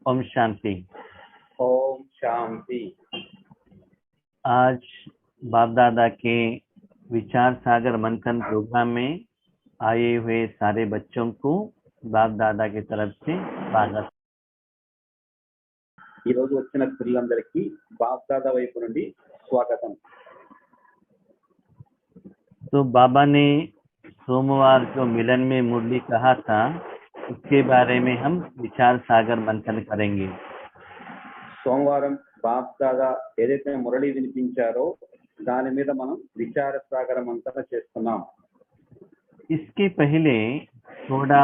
ओम शांति। ओम शांति। आज बाप दादा के विचार सागर मंथन प्रोग्राम में आए हुए सारे बच्चों को बाप दादा की तरफ से स्वागत। ఈ రోజు వచ్చిన పిల్లలందరికీ బాప్ దాదా వైపు నుండి స్వాగతం। तो बाबा ने सोमवार को मिलन में मुरली कहा था, उसके बारे में हम विचार सागर मंथन करेंगे। సోమవారం బాప్ దాదా ఏదైతే మురళి వినిపించారో దాని మీద మనం విచార సాగర మంతన చేస్తున్నాం। इसके पहले थोड़ा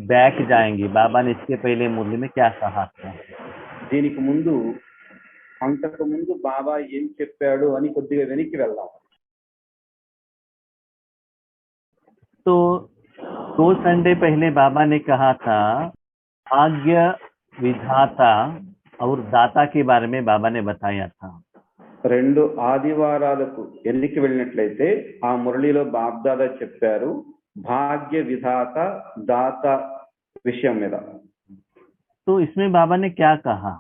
बैक जाएंगे, बाबा ने इसके पहले मुरली में क्या कहा था। దీనికి ముందు అంతకు ముందు బాబా ఏం చెప్పాడు అని కొద్దిగా వెనక్కి వెళ్దాం। तो 2 संडे पहले बाबा ने कहा था भाग्य विधाता और दाता के बारे में बाबा ने बताया था। 2 ఆదివారాలకు వెనక్కి వెళ్ళినట్లయితే ఆ మురళిలో బాప్ దాదా చెప్పారు భాగ్య విధాత దాత విషయం మీద। तो इसमें बाबा ने क्या कहा,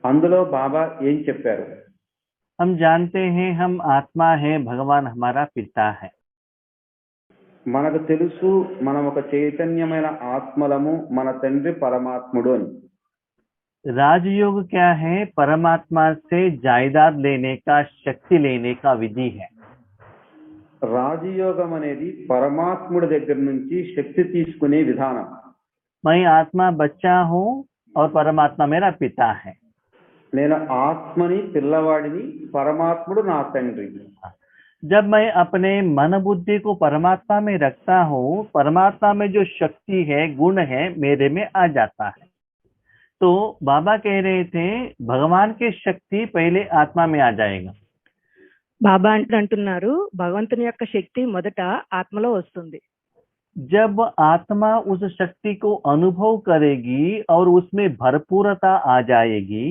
అందులో బాబా ఏం చెప్పారు। हम जानते हैं हम आत्मा है, भगवान हमारा पिता है। మనకు తెలుసు మనం ఒక చైతన్యమైన ఆత్మలము, మన తండ్రి పరమాత్ముడు అని। राजयोग क्या है, परमात्मा से जायदाद लेने का, शक्ति लेने का विधि है। రాజయోగం అనేది పరమాత్ముడి దగ్గర నుంచి శక్తి తీసుకునే విధానం। मैं आत्मा बच्चा हूँ और परमात्मा मेरा पिता है। నేను ఆత్మని, పిల్లవాడిని, పరమాత్ముడు నా తండ్రి। जब मैं अपने मन बुद्धि को परमात्मा में रखता हूँ, परमात्मा में जो शक्ति है, गुण है, मेरे में आ जाता है। तो बाबा कह रहे थे भगवान की शक्ति पहले आत्मा में आ जाएगा। బాబా అంటున్నారు భగవంతుని యొక్క శక్తి మొదట ఆత్మలో వస్తుంది। जब आत्मा उस शक्ति को अनुभव करेगी और उसमें भरपूरता आ जाएगी,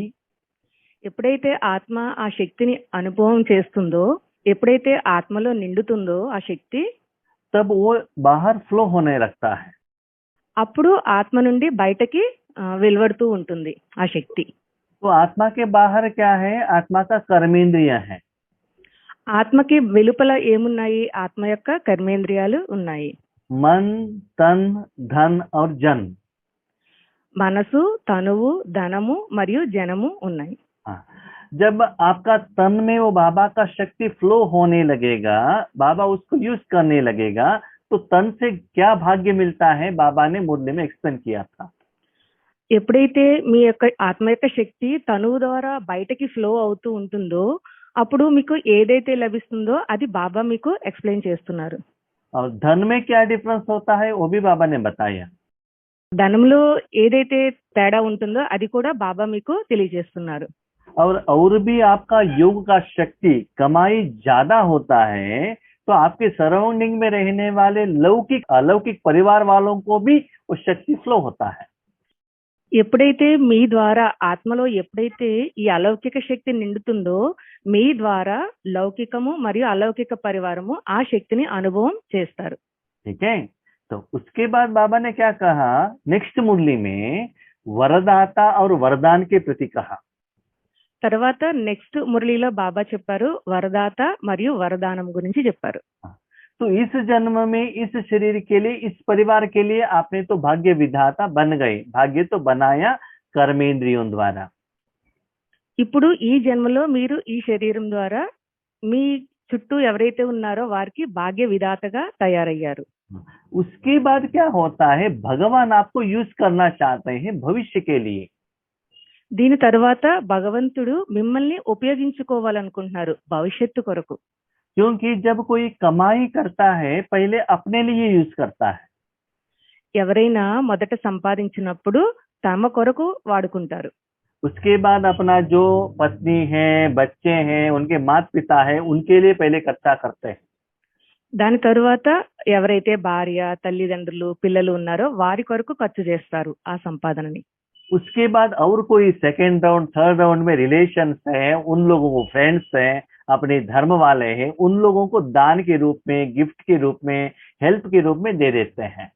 ఎప్పుడైతే ఆత్మ ఆ శక్తిని అనుభవం చేస్తుందో, ఎప్పుడైతే ఆత్మలో నిండుతుందో ఆ శక్తి, तब वो बाहर फ्लो होने लगता है। అప్పుడు ఆత్మ నుండి బయటకి వెలువడుతూ ఉంటుంది ఆ శక్తి। तो आत्मा के बाहर क्या है, आत्मा का कर्मेंद्रिय है। ఆత్మకి వెలుపల ఏమున్నాయి, ఆత్మ యొక్క కర్మేంద్రియాలు ఉన్నాయి। मन, तन, धन और जन। మనసు, తనువు, ధనము మరియు జనము ఉన్నాయి। जब आपका तन में वो बाबा का शक्ति फ्लो होने लगेगा, बाबा उसको यूज करने लगेगा, तो तन से क्या भाग्य मिलता है, बाबा ने मुरली में एक्सप्लेन किया था। ఎప్పుడైతే మీ యొక్క ఆత్మ యొక్క శక్తి తనువు ద్వారా బయటకి ఫ్లో అవుతూ ఉంటుందో, అప్పుడు మీకు ఏదైతే లభిస్తుందో అది బాబా మీకు ఎక్స్ప్లెయిన్ చేస్తున్నారు। और धन में क्या डिफरेंस होता है, वो भी बाबा ने बताया। ధనంలో ఏదైతే తేడా ఉంటుందో అది కూడా బాబా మీకు తెలియజేస్తున్నారు। और भी आपका योग का शक्ति कमाई ज्यादा होता है, तो आपके सराउंडिंग में रहने वाले लौकिक अलौकिक परिवार वालों को भी वो शक्ति फ्लो होता है। ఎప్పుడైతే మీ ద్వారా ఆత్మలో ఎప్పుడైతే ఈ అలౌకిక శక్తి నిండుతుందో, మీ ద్వారా లౌకికము మరియు అలౌకిక పరివారము ఆ శక్తిని అనుభవం చేస్తారు। ठीक है, तो उसके बाद बाबा ने क्या कहा, नेक्स्ट मुरली में वरदाता और वरदान के प्रति कहा। తర్వాత నెక్స్ట్ మురళిలో బాబా చెప్పారు వరదాత మరియు వరదానం గురించి చెప్పారు। तो इस जन्म में इस शरीर के लिए, इस परिवार के लिए आपने तो भाग्य विधाता बन गए, भाग्य तो बनाया कर्मेंद्रियों द्वारा। ఇప్పుడు ఈ జన్మలో మీరు ఈ శరీరం ద్వారా మీ చుట్టూ ఎవరైతే ఉన్నారో వారికి భాగ్య విధాతగా తయారయ్యారు। उसके बाद क्या होता है, भगवान आपको यूज करना चाहते हैं भविष्य के लिए। దీని తర్వాత భగవంతుడు మిమ్మల్ని ఉపయోగించుకోవాలనుకుంటున్నారు భవిష్యత్తు కొరకు। क्योंकि जब कोई कमाई करता है पहले अपने लिए यूज करता है। ఎవరైనా మొదట సంపాదించినప్పుడు తమ కొరకు వాడుకుంటారు। उसके बाद अपना जो पत्नी है, बच्चे हैं, उनके माता पिता है, उनके लिए पहले खर्चा करते हैं। దాని తరువాత ఎవరైతే భార్య, తల్లిదండ్రులు, పిల్లలు ఉన్నారో వారి కొరకు ఖర్చు చేస్తారు ఆ సంపాదనని। उसके बाद और कोई सेकेंड राउंड, थर्ड राउंड में रिलेशंस है, उन लोगों को फ्रेंड्स हैं, अपने धर्म वाले हैं, उन लोगों को दान के रूप में, गिफ्ट के रूप में, हेल्प के रूप में दे देते हैं।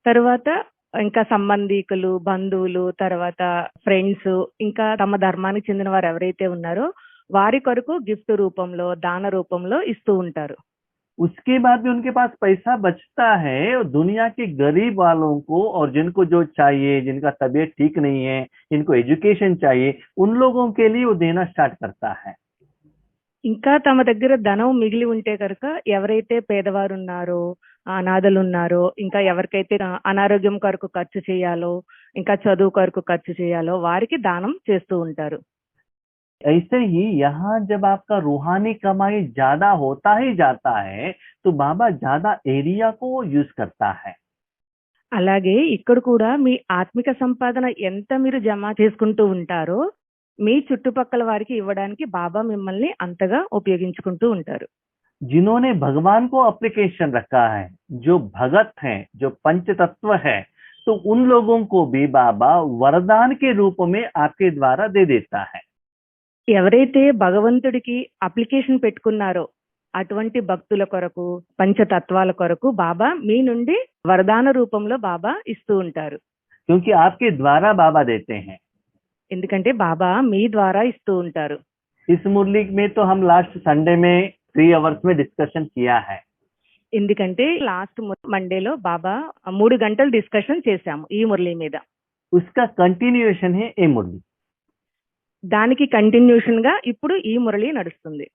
తర్వాత ఇంకా సంబంధీకులు, బంధువులు, తర్వాత ఫ్రెండ్స్, ఇంకా తమ ధర్మానికి చెందిన వారు ఎవరైతే ఉన్నారో వారి కొరకు గిఫ్ట్ రూపంలో, దాన రూపంలో ఇస్తూ ఉంటారు. उसके बाद भी उनके पास पैसा बचता है और दुनिया के गरीब वालों को और जिनको जो चाहिए, जिनका तबीयत ठीक नहीं है, जिनको एजुकेशन चाहिए, उन लोगों के लिए वो देना स्टार्ट करता है. ఇంకా తమ దగ్గర ధనం మిగిలి ఉంటే కనుక ఎవరైతే పేదవారు ఉన్నారో, అనాథలు ఉన్నారో, ఇంకా ఎవరికైతే అనారోగ్యం కొరకు ఖర్చు చేయాలో, ఇంకా చదువు కొరకు ఖర్చు చేయాలో వారికి దానం చేస్తూ ఉంటారు. ऐसे ही यहाँ जब आपका रूहानी कमाई ज्यादा होता ही जाता है तो बाबा ज्यादा एरिया को यूज करता है. అలాగే ఇక్కడ కూడా మీ ఆత్మిక సంపాదన ఎంత మీరు జమ చేసుకుంటూ ఉంటారో మీ చుట్టుపక్కల వారికి ఇవ్వడానికి బాబా మిమ్మల్ని అంతగా ఉపయోగించుకుంటూ ఉంటారు. जिन्होंने भगवान को एप्लीकेशन रखा है, जो भगत हैं, जो पंच तत्व है, तो उन लोगों को भी बाबा वरदान के रूप में आपके द्वारा दे देता है. ఎవరైతే భగవంతుడికి అప్లికేషన్ పెట్టుకున్నారో అటువంటి భక్తుల కొరకు, పంచతత్వాల కొరకు బాబా మీ నుండి వరదాన రూపంలో బాబా ఇస్తూ ఉంటారు. क्योंकि आपके द्वारा बाबा देते हैं. ఎందుకంటే బాబా మీ ద్వారా ఇస్తూ ఉంటారు. इस मुरली में तो हम लास्ट संडे में 3 आवर्स में डिस्कशन किया है. ఎందుకంటే లాస్ట్ మండేలో బాబా 3 గంటలు డిస్కషన్ చేశాము ఈ మురళి మీద. उसका कंटिन्यूएशन है ये मुरली. దానికి కంటిన్యూషన్ గా ఇప్పుడు ఈ మురళి నడుస్తుంది.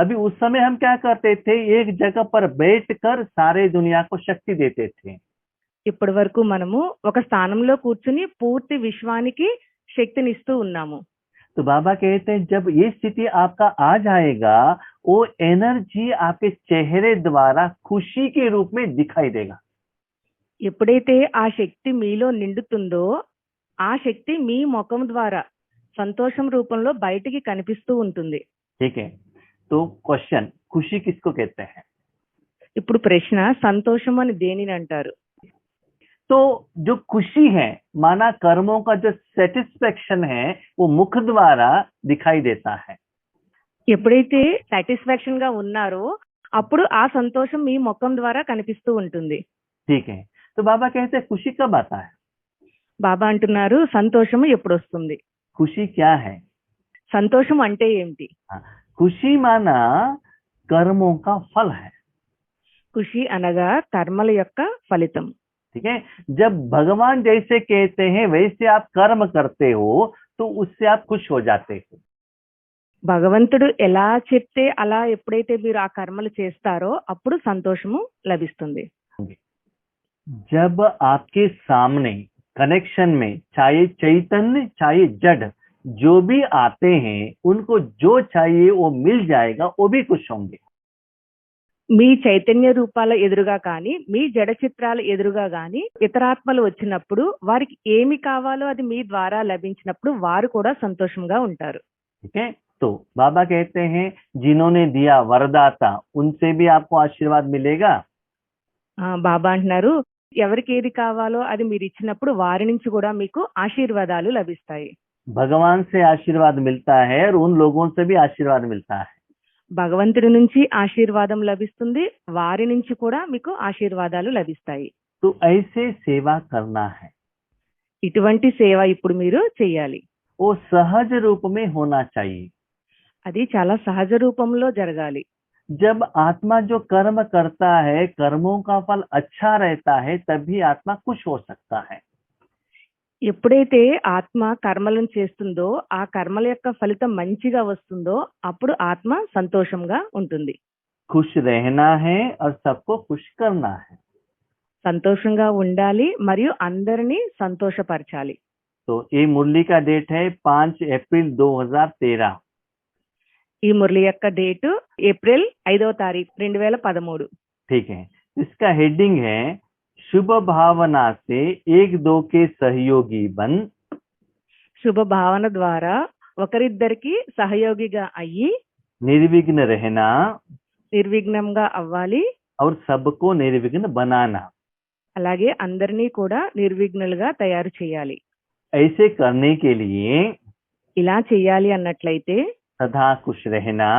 अभी उस समय हम क्या करते थे, एक जगह पर बैठकर सारे दुनिया को शक्ति देते थे. ఇప్పటి వరకు మనము ఒక స్థానంలో కూర్చుని పూర్తి విశ్వానికి శక్తిని ఇస్తూ ఉన్నాము. तो बाबा कहते हैं जब ये स्थिति आपका आ जाएगा, वो एनर्जी आपके चेहरे द्वारा खुशी के रूप में दिखाई देगा. ఎప్పుడైతే ఆ శక్తి మీలో నిండుతుందో ఆ శక్తి మీ ముఖం ద్వారా సంతోషం రూపంలో బయటికి కనిపిస్తూ ఉంటుంది. ठीक है. तो क्वेश्चन, खुशी किसको कहते हैं? ఇప్పుడు ప్రశ్న, సంతోషం అని దేనిని అంటారు? तो जो खुशी है, माना कर्मों का जो सेटिस्फेक्शन है, वो मुख द्वारा दिखाई देता है. ఎప్పుడైతే సాటిస్ఫాక్షన్ గా ఉన్నారో అప్పుడు ఆ సంతోషం మీ ముఖం ద్వారా కనిపిస్తూ ఉంటుంది. ठीक है. तो बाबा कहते हैं खुशी कब आता है? బాబా అంటున్నారు సంతోషము ఎప్పుడు వస్తుంది? खुशी क्या है? సంతోషం అంటే ఏమిటి? खुशी माना कर्मों का फल है. ఖుషి అనగా కర్మల యొక్క ఫలితం. ठीक है. जब भगवान जैसे कहते हैं वैसे आप कर्म करते हो तो उससे आप खुश हो जाते हो. భగవంతుడు ఎలా చెప్తే అలా ఎప్పుడైతే మీరు ఆ కర్మలు చేస్తారో అప్పుడు సంతోషము లభిస్తుంది. जब आपके सामने कनेक्शन में चाहे चैतन्य चाहे जड़ जो भी आते हैं, उनको जो चाहिए वो मिल जाएगा, वो भी खुश होंगे. మీ చైతన్య రూపాల ఎదురుగా కానీ మీ జడ చిత్రాల ఎదురుగా కానీ ఇతరాత్మలు వచ్చినప్పుడు వారికి ఏమి కావాలో అది మీ ద్వారా లభించినప్పుడు వారు కూడా సంతోషంగా ఉంటారు. ठीक है. तो बाबा कहते हैं जिन्होंने दिया वरदाता, उनसे भी आपको आशीर्वाद मिलेगा. బాబా అంటున్నారు ఎవరికి ఏది కావాలో అది మీరు ఇచ్చినప్పుడు వారి నుంచి కూడా మీకు ఆశీర్వాదాలు లభిస్తాయి. भगवान से आशीर्वाद मिलता है और उन लोगों से भी आशीर्वाद मिलता है. భగవంతుడి నుంచి ఆశీర్వాదం లభిస్తుంది, వారి నుంచి కూడా మీకు ఆశీర్వాదాలు లభిస్తాయి. तो ऐसे सेवा करना है. ఇటువంటి సేవ ఇప్పుడు మీరు చెయ్యాలి. वो सहज रूप में होना चाहिए. అది చాలా సహజ రూపంలో జరగాలి. जब आत्मा जो कर्म करता है, कर्मों का फल अच्छा रहता है, तभी आत्मा खुश हो सकता है. ఎప్పుడైతే ఆత్మ కర్మలను చేస్తుందో ఆ కర్మల యొక్క ఫలితం మంచిగా వస్తుందో అప్పుడు ఆత్మ సంతోషంగా ఉంటుంది. खुश रहना है और सबको खुश करना है. సంతోషంగా ఉండాలి మరియు అందరినీ సంతోషపరచాలి. तो ये मुरली का डेट है 5 अप्रैल 2013. ఈ మురళి యొక్క డేటు ఏప్రిల్ 5వ తారీఖు 2013. ठीक है. इसका हेडिंग है शुभ भावना से एक दो के सहयोगी बन. శుభ భావన ద్వారా ఒకరిద్దరికి సహయోగిగా అయ్యి निर्विघ्न रहना నిర్విఘ్నంగా అవ్వాలి, और सबको निर्विघ्न बनाना. అలాగే అందరినీ కూడా నిర్విఘ్నులుగా తయారు చేయాలి. ऐसे करने के लिए ఇలా చేయాలి అన్నట్లయితే सदा खुश रहना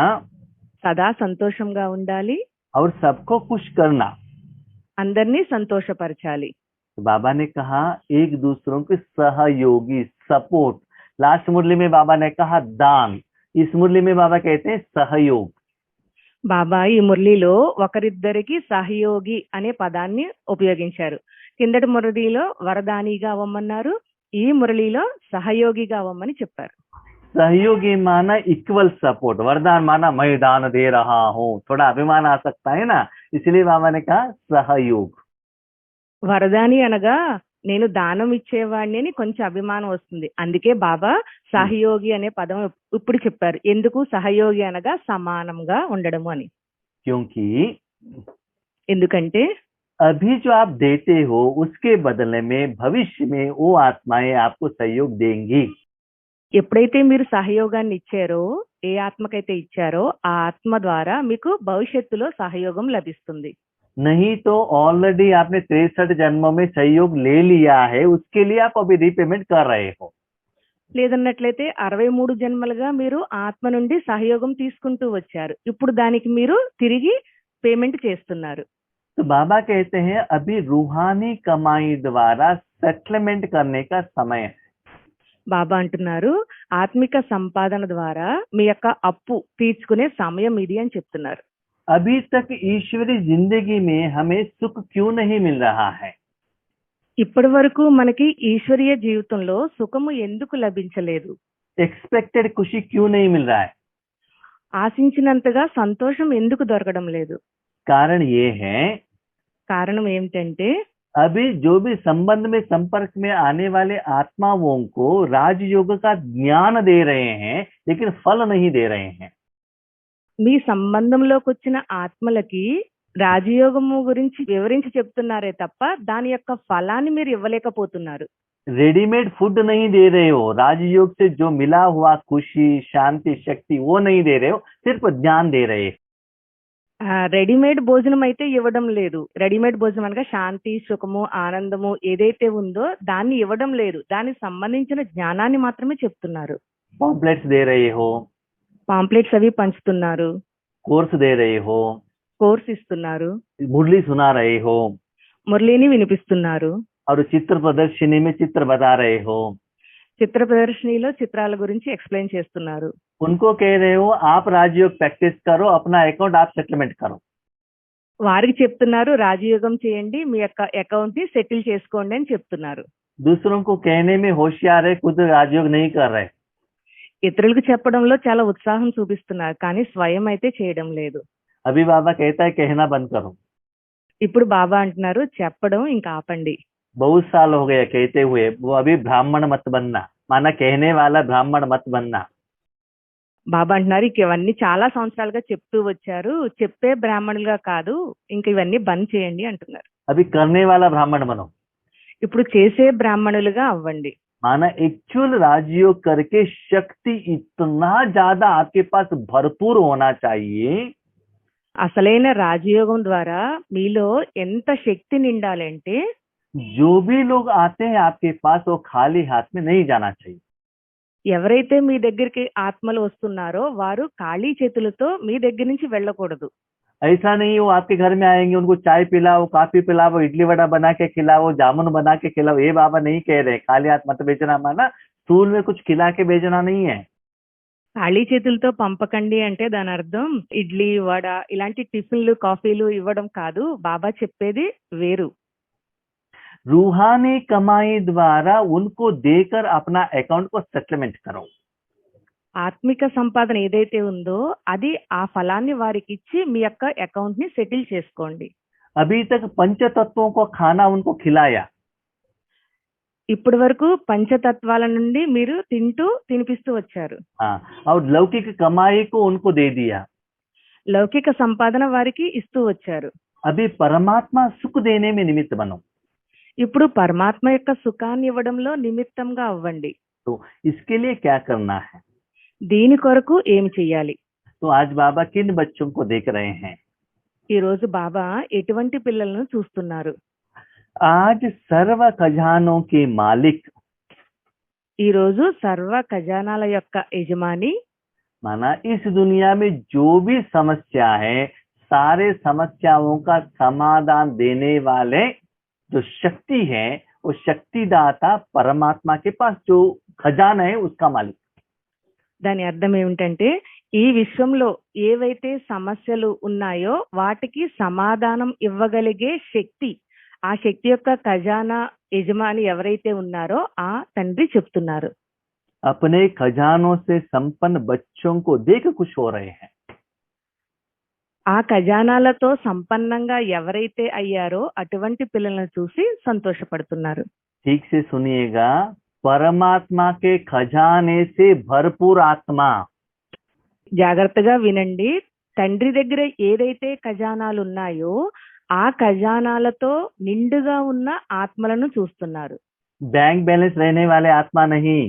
సదా సంతోషంగా ఉండాలి, और सबको खुश करना. అందరినీ సంతోషపరచాలి. तो बाबा ने कहा एक दूसरों के सहयोगी, सपोर्ट। लास्ट मुरली में बाबा ने कहा दान, इस मुरली में बाबा कहते हैं सहयोग। బాబా ఈ మురళిలో ఒకరిద్దరికి సహయోగి అనే పదాన్ని ఉపయోగించారు. కిందటి మురళిలో వరదానిగా అవ్వమన్నారు, ఈ మురళిలో సహయోగిగా అవ్వమని చెప్పారు. सहयोगी माना इक्वल सपोर्ट, वरदान माना मैं दान दे रहा हूँ, थोड़ा अभिमान आ सकता है ना, इसलिए बाबा ने कहा सहयोग। వరదాని అనగా నేను దానం ఇచ్చేవాడిని అని కొంచెం అభిమానం వస్తుంది, అందుకే బాబా సహయోగి అనే పదం ఇప్పుడు చెప్పారు. ఎందుకు సహయోగి అనగా సమానంగా ఉండడము అని. क्योंकि ఎందుకంటే अभी जो आप देते हो उसके बदले में भविष्य में वो आत्माएं आपको सहयोग देंगी। ఎప్పుడైతే మీరు సహయోగాన్ని ఇచ్చారో, ఏ ఆత్మకైతే ఇచ్చారో ఆ ఆత్మ ద్వారా మీకు భవిష్యత్తులో సహయోగం లభిస్తుంది. नहीं तो ऑलरेडी आपने 63 जन्मों में सहयोग ले लिया है, उसके लिए आप अभी रीपेमेंट कर रहे हो। లేదన్నట్లయితే 63 జన్మలుగా మీరు ఆత్మ నుండి సహయోగం తీసుకుంటూ వచ్చారు, ఇప్పుడు దానికి మీరు తిరిగి పేమెంట్ చేస్తున్నారు. तो बाबा कहते हैं अभी रूहानी कमाई द्वारा सेटलमेंट करने का समय है। బాబా అంటున్నారు ఆత్మిక సంపాదన ద్వారా మీ యొక్క అప్పు తీర్చుకునే సమయం ఇది అని చెప్తున్నారు. अभी तक ईश्वरी जिंदगी में हमें सुख क्यों नहीं मिल रहा है? ఇప్పటి వరకు మనకి ఈశ్వరీయ జీవితంలో సుఖము ఎందుకు లభించలేదు? एक्सपेक्टेड खुशी क्यों नहीं मिल रहा है? ఆశించినంతగా సంతోషం ఎందుకు దొరకడం లేదు? कारण ये है కారణం ఏమిటంటే अभी जो भी संबंध में संपर्क में आने वाले आत्माओं को राजयोग का ज्ञान दे रहे हैं, लेकिन फल नहीं दे रहे हैं। మీ సంబంధంలోకి వచ్చిన ఆత్మలకి రాజయోగము గురించి వివరించి చెప్తున్నారే తప్ప దాని యొక్క ఫలాన్ని మీరు ఇవ్వలేకపోతున్నారు. रेडीमेड फूड नहीं दे रहे हो, राजयोग से जो मिला हुआ खुशी, शांति, शक्ति वो नहीं दे रहे हो, सिर्फ ज्ञान दे रहे हो। రెడీమేడ్ భోజనం అయితే ఇవ్వడం లేదు. రెడీమేడ్ భోజనం అనగా శాంతి, సుఖము, ఆనందము ఏదైతే ఉందో దాన్ని ఇవ్వడం లేదు, దానికి సంబంధించిన జ్ఞానాన్ని మాత్రమే చెప్తున్నారు. पॉम्पलेट्स दे रहे हो, పాంప్లెట్స్ అవి పంచుతున్నారు, कोर्स दे रहे हो, కోర్స్ ఇస్తున్నారు, मुरली सुना रहे हो, మురళిని వినిపిస్తున్నారు, और चित्र प्रदर्शनी में चित्र बता रहे हो। చిత్ర ప్రదర్శనలో చిత్రాల గురించి ఎక్స్ప్లెయిన్ చేస్తున్నారు. उनको कह रहे हो आप राजयोग प्रैक्टिस करो, अपना अकाउंट आप सेटलमेंट करो। వారికి చెప్తున్నారు రాజయోగం చేయండి, మీ యొక్క అకౌంట్ ని సెటిల్ చేసుకోండి అని చెప్తున్నారు. दूसरों को कहने में होशियार है, खुद राजयोग नहीं कर रहे। ఇతరులకు చెప్పడంలో చాలా ఉత్సాహం చూపిస్తున్నారు, కానీ స్వయం అయితే చేయడం లేదు. अभी बाबा कहता है कहना बंद करो। ఇప్పుడు బాబా అంటున్నారు చెప్పడం ఇంకా ఆపండి. बहुत साल हो गया कहते हुए, वो अभी ब्राह्मण मत बनना, माना कहने वाला ब्राह्मण मत बनना। బాబా అంటున్నారు ఇక ఇవన్నీ చాలా సంవత్సరాలుగా చెప్తూ వచ్చారు, చెప్పే బ్రాహ్మణులుగా కాదు, ఇంకా ఇవన్నీ బంద్ చేయండి అంటున్నారు. अभी करने वाला ब्राह्मण बनो, ఇప్పుడు చేసే బ్రాహ్మణులుగా అవ్వండి. माना एक्चुअल राजयोग करके शक्ति इतना ज्यादा आपके पास भरपूर होना चाहिए। అసలైన రాజయోగం ద్వారా మీలో ఎంత శక్తి నిండాలంటే जो भी लोग आते हैं आपके पास वो खाली हाथ में नहीं जाना चाहिए। ఎవరైతే మీ దగ్గరికి ఆత్మలు వస్తున్నారో వారు ఖాళీ చేతులతో మీ దగ్గర నుంచి వెళ్ళకూడదు. ऐसा नहीं वो आपके घर में आएंगे, उनको चाय पिलाओ, कॉफी पिलाओ, इडली वड़ा बना के खिलाओ, जामुन बना के खिलाओ। ये बाबा नहीं कह रहे खाली हाथ मत भेजना, माना स्कूल में कुछ खिला के भेजना नहीं है। ఖాళీ చేతులతో పంపకండి అంటే దాని అర్థం ఇడ్లీ, వడ ఇలాంటి టిఫిన్లు, కాఫీలు ఇవ్వడం కాదు. బాబా చెప్పేది వేరు. रूहानी कमाई द्वारा उनको देकर अपना अकाउंट को सेटलमेंट करो। ఆత్మిక సంపాదన ఏదైతే ఉందో అది ఆ ఫలాన్ని వారికి ఇచ్చి మీ యొక్క అకౌంట్ ని సెటిల్ చేసుకోండి. अभी तक पंच तत्वों को खाना उनको खिलाया, ఇప్పటి వరకు పంచతత్వాల నుండి మీరు తినిపిస్తూ వచ్చారు. हाँ, और लौकिक कमाई को उनको दे दिया। లౌకిక సంపాదన వారికి ఇస్తూ వచ్చారు. अभी परमात्मा सुख देने में निमित्त बनो। ఇప్పుడు పరమాత్మ యొక్క సుఖాన్ని ఇవ్వడంలో నిమిత్తంగా అవ్వండి. तो इसके लिए क्या करना है? దీని కొరకు ఏమి చెయ్యాలి? तो आज बाबा किन बच्चों को देख रहे हैं? ఈ రోజు బాబా ఎటువంటి పిల్లలను చూస్తున్నారు? आज सर्व खजानों के मालिक, ఈ రోజు సర్వ ఖజానాల యొక్క యజమాని, माना इस दुनिया में जो भी समस्या है सारे समस्याओं का समाधान देने वाले जो शक्ति है वो शक्तिदाता परमात्मा के पास जो खजाना है उसका मालिक। దాని అర్థం ఏమిటంటే ఈ విశ్వంలో ఏవైతే సమస్యలు ఉన్నాయో వాటికి సమాధానం ఇవ్వగలిగే శక్తి, ఆ శక్తి యొక్క ఖజానా యజమాని ఎవరైతే ఉన్నారో ఆ తండ్రి చెప్తున్నారు. अपने खजानों से संपन्न बच्चों को देख खुश हो रहे हैं। ఆ ఖజానాలతో సంపన్నంగా ఎవరైతే అయ్యారో అటువంటి పిల్లలను చూసి సంతోషపడుతున్నారు. ठीक से सुनिएगा, परमात्मा के खजाने से भरपूर आत्मा, జాగ్రత్తగా వినండి. తండ్రి దగ్గర ఏదైతే ఖజానాలు ఉన్నాయో ఆ ఖజానాలతో నిండుగా ఉన్న ఆత్మలను చూస్తున్నారు. बैंक बैलेंस रहने वाले आत्मा नहीं,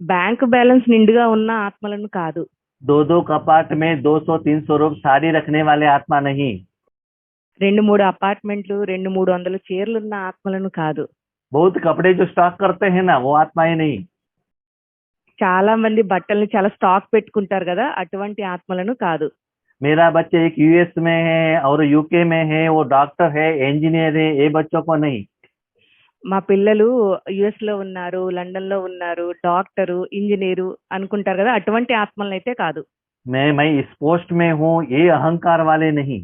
బ్యాంక్ బ్యాలెన్స్ నిండుగా ఉన్న ఆత్మలను కాదు. दो कपाट में 200-300 रूप साड़ी रखने वाले आत्मा नहीं, 2-3 అపార్ట్మెంట్లు 200-300 చీరలు ఉన్న ఆత్మలను కాదు. बहुत कपड़े जो स्टॉक करते हैं ना वो आत्माएं नहीं। చాలా మంది బట్టల్ని చాలా స్టాక్ పెట్టుకుంటారు కదా, అటువంటి ఆత్మలను కాదు. मेरा बच्चे एक यूएस में है और यूके में है, वो डॉक्टर है, इंजीनियर है, ये बच्चों को नहीं। మా పిల్లలు యుఎస్ లో ఉన్నారు, లండన్ లో ఉన్నారు, డాక్టరు, ఇంజనీరు అనుకుంటారు కదా, అటువంటి ఆత్మలను అయితే కాదు. मैं इस पोस्ट में हूँ, ये अहंकार वाले नहीं।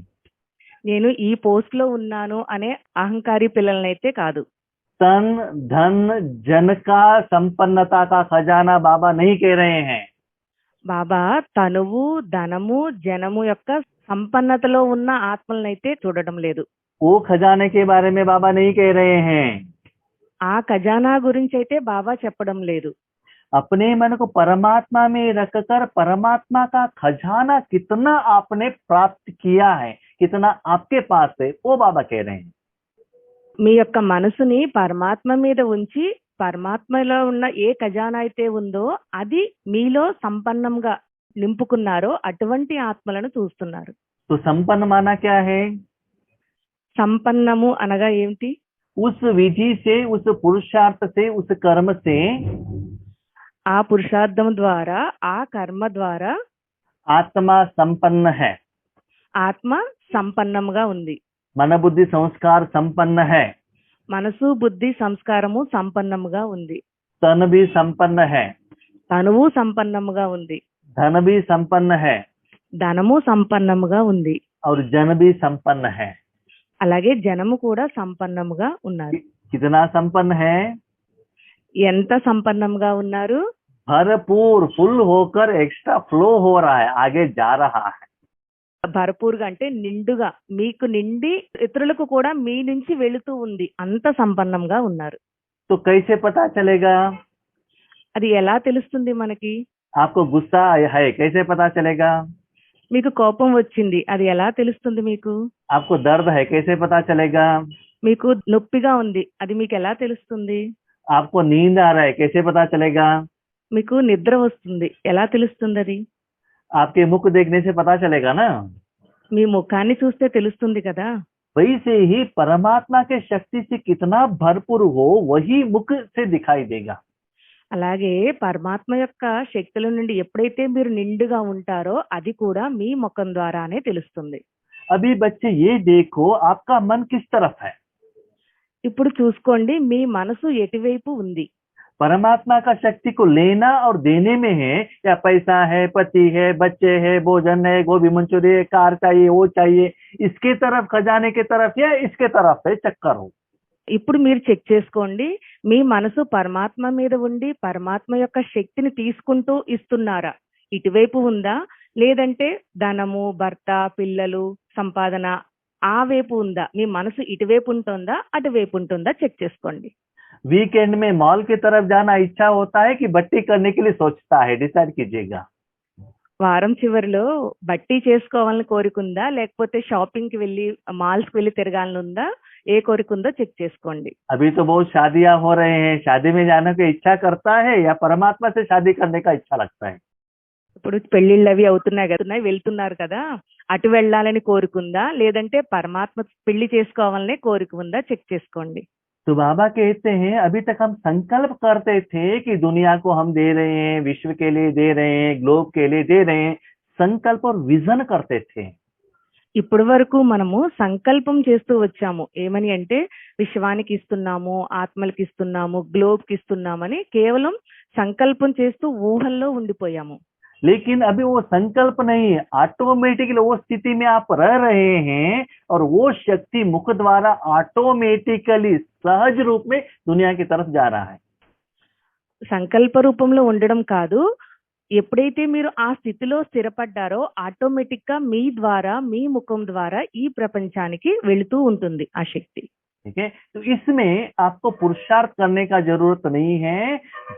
నేను ఈ పోస్ట్ లో ఉన్నాను అనే అహంకారి పిల్లలనైతే కాదు. तन धन जन का संपन्नता का खजाना बाबा नहीं कह रहे हैं। బాబా తనువు, ధనము, జనము యొక్క సంపన్నతలో ఉన్న ఆత్మలనైతే చూడడం లేదు. वो खजाने के बारे में बाबा नहीं कह रहे हैं। ఆ ఖజానా గురించి అయితే బాబా చెప్పడం లేదు. अपने मन को परमात्मा में रखकर परमात्मा का खजाना कितना आपने प्राप्त किया है, कितना आपके पास है, वो बाबा कह रहे हैं। మీ యొక్క మనసుని పరమాత్మ మీద ఉంచి పరమాత్మలో ఉన్న ఏ ఖజానా అయితే ఉందో అది మీలో సంపన్నంగా నింపుకున్నారో అటువంటి ఆత్మలను చూస్తున్నారు. तो संपन्न माना क्या है? సంపన్నము అనగా ఏమిటి? उस विधि से, उस पुरुषार्थ से, उस कर्म से ఆ పురుషార్థం ద్వారా, ఆ కర్మ ద్వారా आत्मा संपन्न है, ఆత్మ సంపన్నముగా ఉంది. मन बुद्धि संस्कार संपन्न है, మనసు, బుద్ధి, సంస్కారము సంపన్నముగా ఉంది. तन भी संपन्न है, తనువు సంపన్నముగా ఉంది. धन भी संपन्न है ధనము సంపన్నముగా ఉంది. और जन भी संपन्न है। అలాగే జనము కూడా సంపన్నముగా ఉన్నారు. कितना संपन्न है? ఎంత సంపన్నంగా ఉన్నారు? भरपूर, फुल होकर एक्स्ट्रा फ्लो हो रहा है, आगे जा रहा है। భరపూర్గా అంటే నిండుగా, మీకు నిండి ఇతరులకు కూడా మీ నుంచి వెళుతూ ఉంది, అంత సంపన్నంగా ఉన్నారు. तो कैसे पता चलेगा? అది ఎలా తెలుస్తుంది మనకి? आपको गुस्सा है, कैसे पता चलेगा? మీకు కోపం వచ్చింది, అది ఎలా తెలుస్తుంది మీకు? आपको दर्द है, कैसे पता चलेगा? మీకు నొప్పిగా ఉంది, అది మీకు ఎలా తెలుస్తుంది? आपको नींद आ रहा है, कैसे पता चलेगा? మీకు నిద్ర వస్తుంది, ఎలా తెలుస్తుంది అది? आपके मुख देखने से पता चलेगा ना। మీ ముఖాన్ని చూస్తే తెలుస్తుంది కదా. वैसे ही परमात्मा के शक्ति से कितना भरपूर हो वही मुख से दिखाई देगा। అలాగే పరమాత్మ యొక్క శక్తుల నుండి ఎప్పుడైతే మీరు నిండుగా ఉంటారో అది కూడా మీ ముఖం ద్వారానే తెలుస్తుంది. अभी बच्चे ये देखो, आपका मन किस तरफ है? ఇప్పుడు చూసుకోండి, మీ మనసు ఎటువైపు ఉంది? परमात्मा का शक्ति को लेना और देने में है, या पैसा है, पति है, बच्चे है, भोजन है, गोभी मंचूरियन, कार चाहिए, वो चाहिए, इसके तरफ, खजाने के तरफ या इसके तरफ है चक्कर हो। ఇప్పుడు మీరు చెక్ చేసుకోండి, మీ మనసు పరమాత్మ మీద ఉండి పరమాత్మ యొక్క శక్తిని తీసుకుంటూ ఇస్తున్నారా? ఇటువైపు ఉందా, లేదంటే ధనము, భర్త, పిల్లలు, సంపాదన ఆ వైపు ఉందా? మీ మనసు ఇటువైపు ఉంటుందా, అటువైపు ఉంటుందా? చెక్ చేసుకోండి. वीकेंड में मॉल की तरफ जाना इच्छा होता है कि बट्टी करने के लिए सोचता है? डिसाइड कीजिएगा। వారం చివరిలో బట్టి చేసుకోవాలని కోరికుందా, లేకపోతే షాపింగ్ కి వెళ్ళి మాల్స్ కి వెళ్ళి తిరగాలని ఉందా? ఏ కోరికుందో చెక్ చేసుకోండి. अभी तो बहुत शादियां हो रहे हैं, शादी में जाने की इच्छा करता है या परमात्मा से शादी करने का इच्छा लगता है? ఇప్పుడు పెళ్లిళ్ళు అవి అవుతున్నాయి కదా, వెళ్తున్నారు కదా, అటు వెళ్ళాలని కోరికుందా, లేదంటే పరమాత్మ పెళ్లి చేసుకోవాలనే కోరిక ఉందా? చెక్ చేసుకోండి. तो बाबा कहते हैं, अभी तक हम संकल्प करते थे कि दुनिया को हम दे रहे हैं, विश्व के लिए दे रहे हैं, ग्लोब के लिए दे रहे हैं, संकल्प और विजन करते थे। ఇప్పటి వరకు మనము సంకల్పం చేస్తూ వచ్చాము. ఏమని అంటే విశ్వానికి ఇస్తున్నాము, ఆత్మలకి ఇస్తున్నాము, గ్లోబ్ కి ఇస్తున్నామని కేవలం సంకల్పం చేస్తూ ఊహల్లో ఉండిపోయాము. लेकिन अभी वो संकल्प नहीं है, ऑटोमेटिकली वो स्थिति में आप रह रहे हैं और वो शक्ति मुख द्वारा ऑटोमेटिकली सहज रूप में दुनिया की तरफ जा रहा है. సంకల్ప రూపంలో ఉండడం కాదు, ఎప్పుడైతే మీరు ఆ స్థితిలో స్థిరపడ్డారో ఆటోమేటిక్ గా మీ ద్వారా, మీ ముఖం ద్వారా ఈ ప్రపంచానికి వెళుతూ ఉంటుంది ఆ శక్తి. ठीक है, तो इसमें आपको पुरुषार्थ करने का जरूरत नहीं है,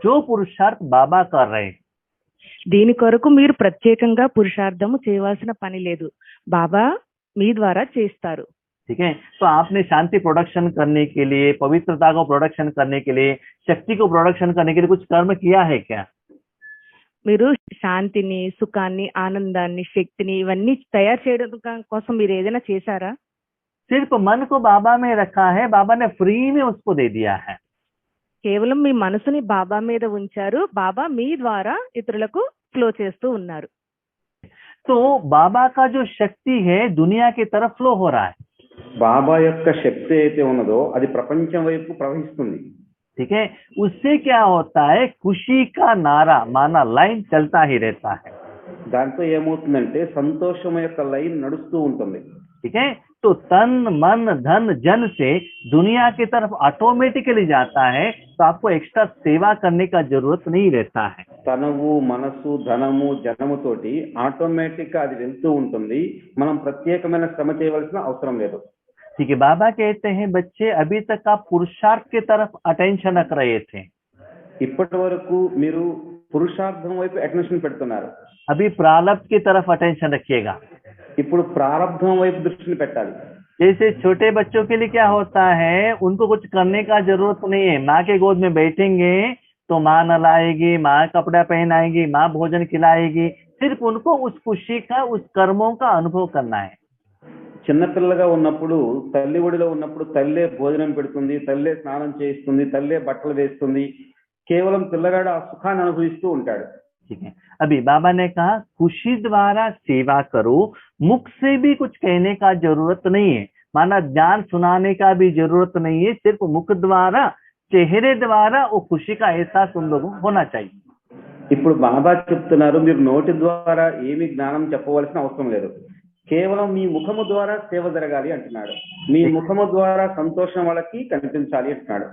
जो पुरुषार्थ बाबा कर रहे हैं. దీని కొరకు మీరు ప్రత్యేకంగా పురుషార్థము చేయవలసిన పని లేదు, బాబా మీ ద్వారా చేస్తారు. ठीक है, तो आपने शांति प्रोडक्शन करने के लिए, पवित्रता को प्रोडक्शन करने के लिए, शक्ति को प्रोडक्शन करने के लिए कुछ कर्म किया है क्या? మీరు శాంతిని, సుఖాన్ని, ఆనందాన్ని, శక్తిని ఇవన్నీ తయారు చేయడం కోసం మీరు ఏదైనా చేశారా? सिर्फ मन को बाबा में रखा है, बाबा ने फ्री में उसको दे दिया है. కేవలం మీ మనసుని బాబా మీద ఉంచారు, బాబా మీ ద్వారా ఇతరులకు ఫ్లో చేస్తూ ఉన్నారు. तो बाबा का जो शक्ति है दुनिया की तरफ फ्लो हो रहा है. బాబా యొక్క శక్తి అయితే ఉన్నదో అది ప్రపంచం వైపు ప్రవహిస్తుంది. ठीक है, उससे क्या होता है, खुशी का नारा माना लाइन चलता ही रहता है. దాంతో ఏమవుతుందంటే సంతోషం యొక్క లైన్ నడుస్తూ ఉంటుంది. ठीक है, तो तन मन धन जन से दुनिया की तरफ ऑटोमेटिकली जाता है, तो आपको एक्स्ट्रा सेवा करने का जरूरत नहीं रहता है. తనవు, మనసు, ధనము, జనముతోటి ఆటోమేటిక్ గా అది వెళ్తూ ఉంటుంది. మనం ప్రత్యేకమైన శ్రమ చేయవలసిన అవసరం లేదు. ठीक है, बाबा कहते हैं बच्चे अभी तक आप पुरुषार्थ की तरफ अटेंशन रख रहे थे, ఇప్పటి వరకు మీరు పురుషార్థం వైపు అటెన్షన్ పెడుతున్నారు. अभी प्रारब्ध की तरफ अटेंशन रखिएगा. ఇప్పుడు ప్రారంభం వైపు దృష్టిని పెట్టాలి. जैसे छोटे बच्चों के लिए क्या होता है, उनको कुछ करने का जरूरत नहीं है, माँ के गोद में बैठेंगे तो माँ नहलाएगी, माँ कपड़ा पहनाएगी, माँ भोजन खिलाएगी, सिर्फ उनको उस खुशी का, उस कर्मों का अनुभव करना है. చిన్నపిల్లగా ఉన్నప్పుడు, తల్లి ఒడిలో ఉన్నప్పుడు తల్లే భోజనం పెడుతుంది, తల్లే స్నానం చేయిస్తుంది, తల్లే బట్టలు వేస్తుంది. కేవలం పిల్లగాడు ఆ సుఖాన్ని అనుభవిస్తూ ఉంటాడు. ठीक है, अभी बाबा ने कहा खुशी द्वारा सेवा करो, मुख से भी कुछ कहने का जरूरत नहीं है, माना ज्ञान सुनाने का भी जरूरत नहीं है, सिर्फ मुख द्वारा, चेहरे द्वारा वो खुशी का एहसास उन लोगों को होना चाहिए. ఇప్పుడు బాబా చెప్తున్నారు, మీరు నోటి ద్వారా ఏమి జ్ఞానం చెప్పవలసిన అవసరం లేదు, కేవలం మీ ముఖము ద్వారా సేవ జరగాలి అంటున్నాడు. మీ ముఖము ద్వారా సంతోషం వాళ్ళకి కనిపించాలి అంటున్నాడు.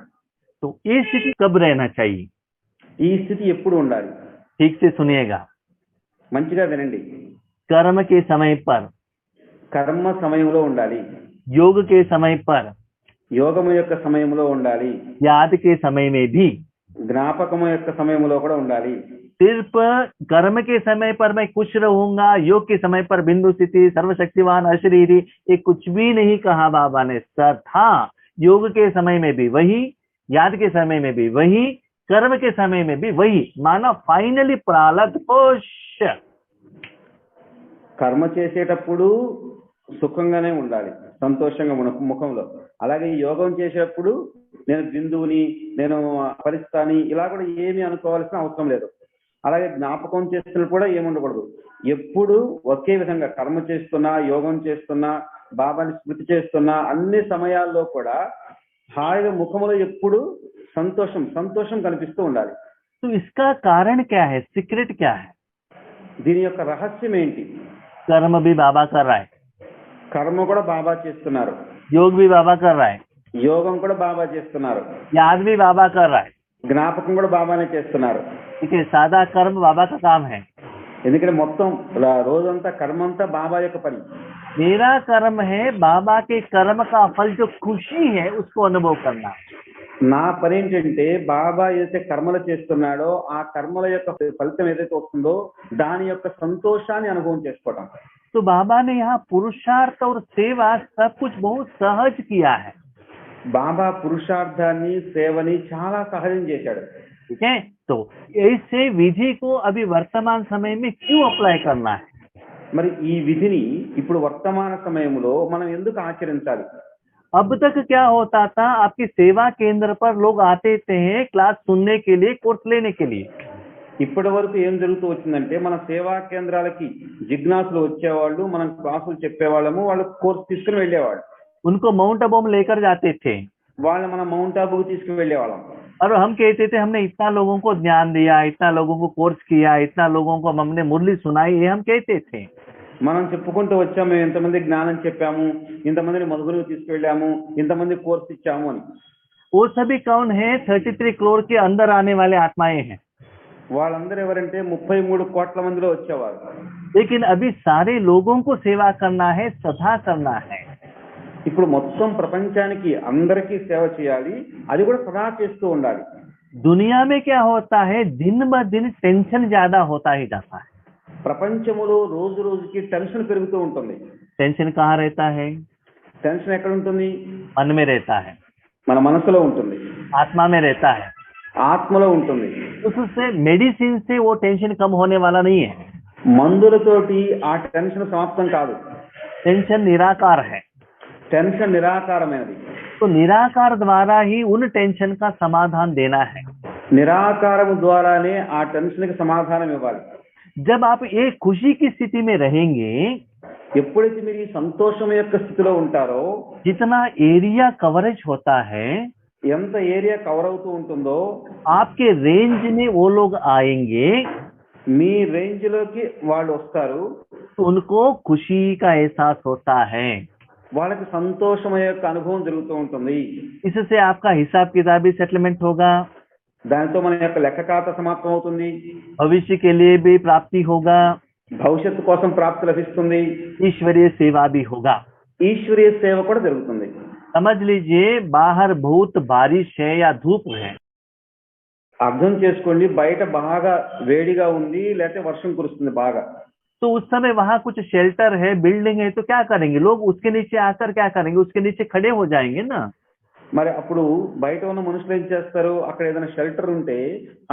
तो ये स्थिति कब रहना चाहिए, ఈ స్థితి ఎప్పుడు ఉండాలి? ठीक से सुनिएगा. మంచిగా వినండి. कर्म के समय पर, కర్మ సమయంలో ఉండాలి, योग के समय पर, యోగము యొక్క సమయంలో ఉండాలి, याद के समय में भी. జ్ఞాపకము యొక్క సమయంలో కూడా ఉండాలి. सिर्फ कर्म के समय पर मैं खुश रहूंगा, योग के समय पर बिंदु स्थिति, सर्वशक्तिवान, अशरीरी, ये कुछ भी नहीं कहा बाबा ने. तथा योग के समय में भी वही, याद के समय में भी वही, कर्म के समय में भी वही, माना फाइनली प्रारब्ध पुष. కర్మ చేసేటప్పుడు సుఖంగానే ఉండాలి, సంతోషంగా ముఖంలో. అలాగే యోగం చేసేటప్పుడు నేను బిందువుని, నేను పరిస్థితిని ఇలా కూడా ఏమీ అనుకోవాల్సిన అవసరం లేదు. అలాగే జ్ఞాపకం చేస్తున్న కూడా ఏముండకూడదు. ఎప్పుడు ఒకే విధంగా కర్మ చేస్తున్నా, యోగం చేస్తున్నా, బాబాని స్మృతి చేస్తున్నా, అన్ని సమయాల్లో కూడా హాయిగా ముఖంలో ఎప్పుడు సంతోషం సంతోషం కనిపిస్తూ ఉండాలి. तो इसका कारण क्या है, सीक्रेट क्या है? దీని యొక్క రహస్యం ఏంటి? कर्म भी बाबा कर रहा है, కర్మ కూడా బాబా చేస్తున్నారు, योग भी बाबा कर रहा है, యోగం కూడా బాబా చేస్తున్నారు, याद भी बाबा कर रहा है. జ్ఞాపకం కూడా బాబానే చేస్తున్నారు. ठीक है, सादा कर्म बाबा का काम है. ఎందుకంటే మొత్తం రోజంతా కర్మ అంతా బాబా యొక్క పని. मेरा कर्म है बाबा के कर्म का फल जो खुशी है उसको अनुभव करना. నా పని ఏంటంటే బాబా ఏదైతే కర్మలు చేస్తున్నాడో ఆ కర్మల యొక్క ఫలితం ఏదైతే వస్తుందో దాని యొక్క సంతోషాన్ని అనుభవం చేసుకోవడం. तो बाबा ने यहाँ पुरुषार्थ और सेवा सब कुछ बहुत सहज किया है. బాబా పురుషార్థాన్ని, సేవని చాలా సహజం చేశాడు. ठीक है, तो ऐसे विधि को अभी वर्तमान समय में क्यों अप्लाई करना है? మరి ఈ విధిని ఇప్పుడు వర్తమాన సమయంలో మనం ఎందుకు ఆచరించాలి? अब तक क्या होता था, आपकी सेवा केंद्र पर लोग आते थे क्लास सुनने के लिए, कोर्स लेने के लिए. ఇప్పటి వరకు ఏం జరుగుతూ వచ్చిందంటే మన సేవా కేంద్రాలకి జిజ్ఞాసులు వచ్చేవాళ్ళు, మనం క్లాసులు చెప్పేవాళ్ళము, వాళ్ళు కోర్సు తీసుకుని వెళ్ళేవాళ్ళు. उनको माउंट आबू में लेकर जाते थे వాళ్ళని మనం మౌంట్ ఆబుకు తీసుకుని వెళ్ళేవాళ్ళం. और हम कहते थे हमने इतना लोगों को ज्ञान दिया, इतना लोगों को कोर्स किया, इतना लोगों को हमने मुरली सुनाई, ये हम कहते थे. మనం చెప్పుకుంటూ వచ్చాము, మేము ఇంతమంది జ్ఞానం చెప్పాము, ఇంతమందిని మధుగురువు తీసుకువెళ్ళాము, ఇంతమంది కోర్సు ఇచ్చాము అని. वो सभी कौन है? 33 करोड़ के अंदर आने वाले आत्माएं हैं. వాళ్ళందరూ ఎవరంటే 33 కోట్ల మందిలో వచ్చేవారు. लेकिन अभी सारे लोगों को सेवा करना है, सदा करना है. ఇప్పుడు మొత్తం ప్రపంచానికి అందరికీ సేవ చేయాలి, అది కూడా సదా చేస్తూ ఉండాలి. दुनिया में क्या होता है? दिन ब दिन टेंशन ज्यादा होता ही जाता है. ప్రపంచములో రోజు రోజుకి టెన్షన్ పెరుగుతూ ఉంటుంది. टेंशन कहाँ रहता है? టెన్షన్ ఎక్కడ ఉంటుంది? मन में रहता है, మన మనసులో ఉంటుంది, आत्मा में रहता है. ఆత్మలో ఉంటుంది. उससे मेडिसिन से वो टेंशन कम होने वाला नहीं है. మందులతోటి ఆ టెన్షన్ సమాప్తం కాదు. टेंशन निराकार है. టెన్షన్ నిరాకారమైనది. तो निराकार द्वारा ही उन टेंशन का समाधान देना है. నిరాకారము ద్వారానే ఆ టెన్షన్ కి సమాధానం ఇవ్వాలి. जब आप एक खुशी की स्थिति में रहेंगे, ఎప్పుడైతే మీరు ఈ సంతోషం యొక్క స్థితిలో ఉంటారో, जितना एरिया कवरेज होता है, ఎంత ఏరియా కవర్ అవుతూ ఉంటుందో, आपके रेंज में वो लोग आएंगे, మీ రేంజ్ లోకి వాళ్ళు వస్తారు. तो उनको खुशी का एहसास होता है. వాళ్ళకి సంతోషం యొక్క అనుభవం జరుగుతూ ఉంటుంది. इससे आपका हिसाब किताबी सेटलमेंट होगा, దాంతో మన యొక్క లెక్క ఖాతా సమాప్తం అవుతుంది. भविष्य के लिए भी प्राप्ति होगा, భవిష్యత్తు కోసం ప్రాప్తి లభిస్తుంది. ईश्वरीय सेवा भी होगा. ఈశ్వరీయ సేవ కూడా జరుగుతుంది. समझ लीजिए बाहर बहुत बारिश है या धूप है, అర్థం చేసుకోండి, బయట బాగా వేడిగా ఉంది, లేకపోతే వర్షం కురుస్తుంది బాగా. तो उस समय वहां कुछ शेल्टर है, बिल्डिंग है, तो क्या करेंगे लोग? उसके नीचे आकर क्या करेंगे? उसके नीचे खड़े हो जाएंगे ना. మరి అప్పుడు బయట ఉన్న మనుషులు ఏం చేస్తారు? అక్కడ ఏదైనా షెల్టర్ ఉంటే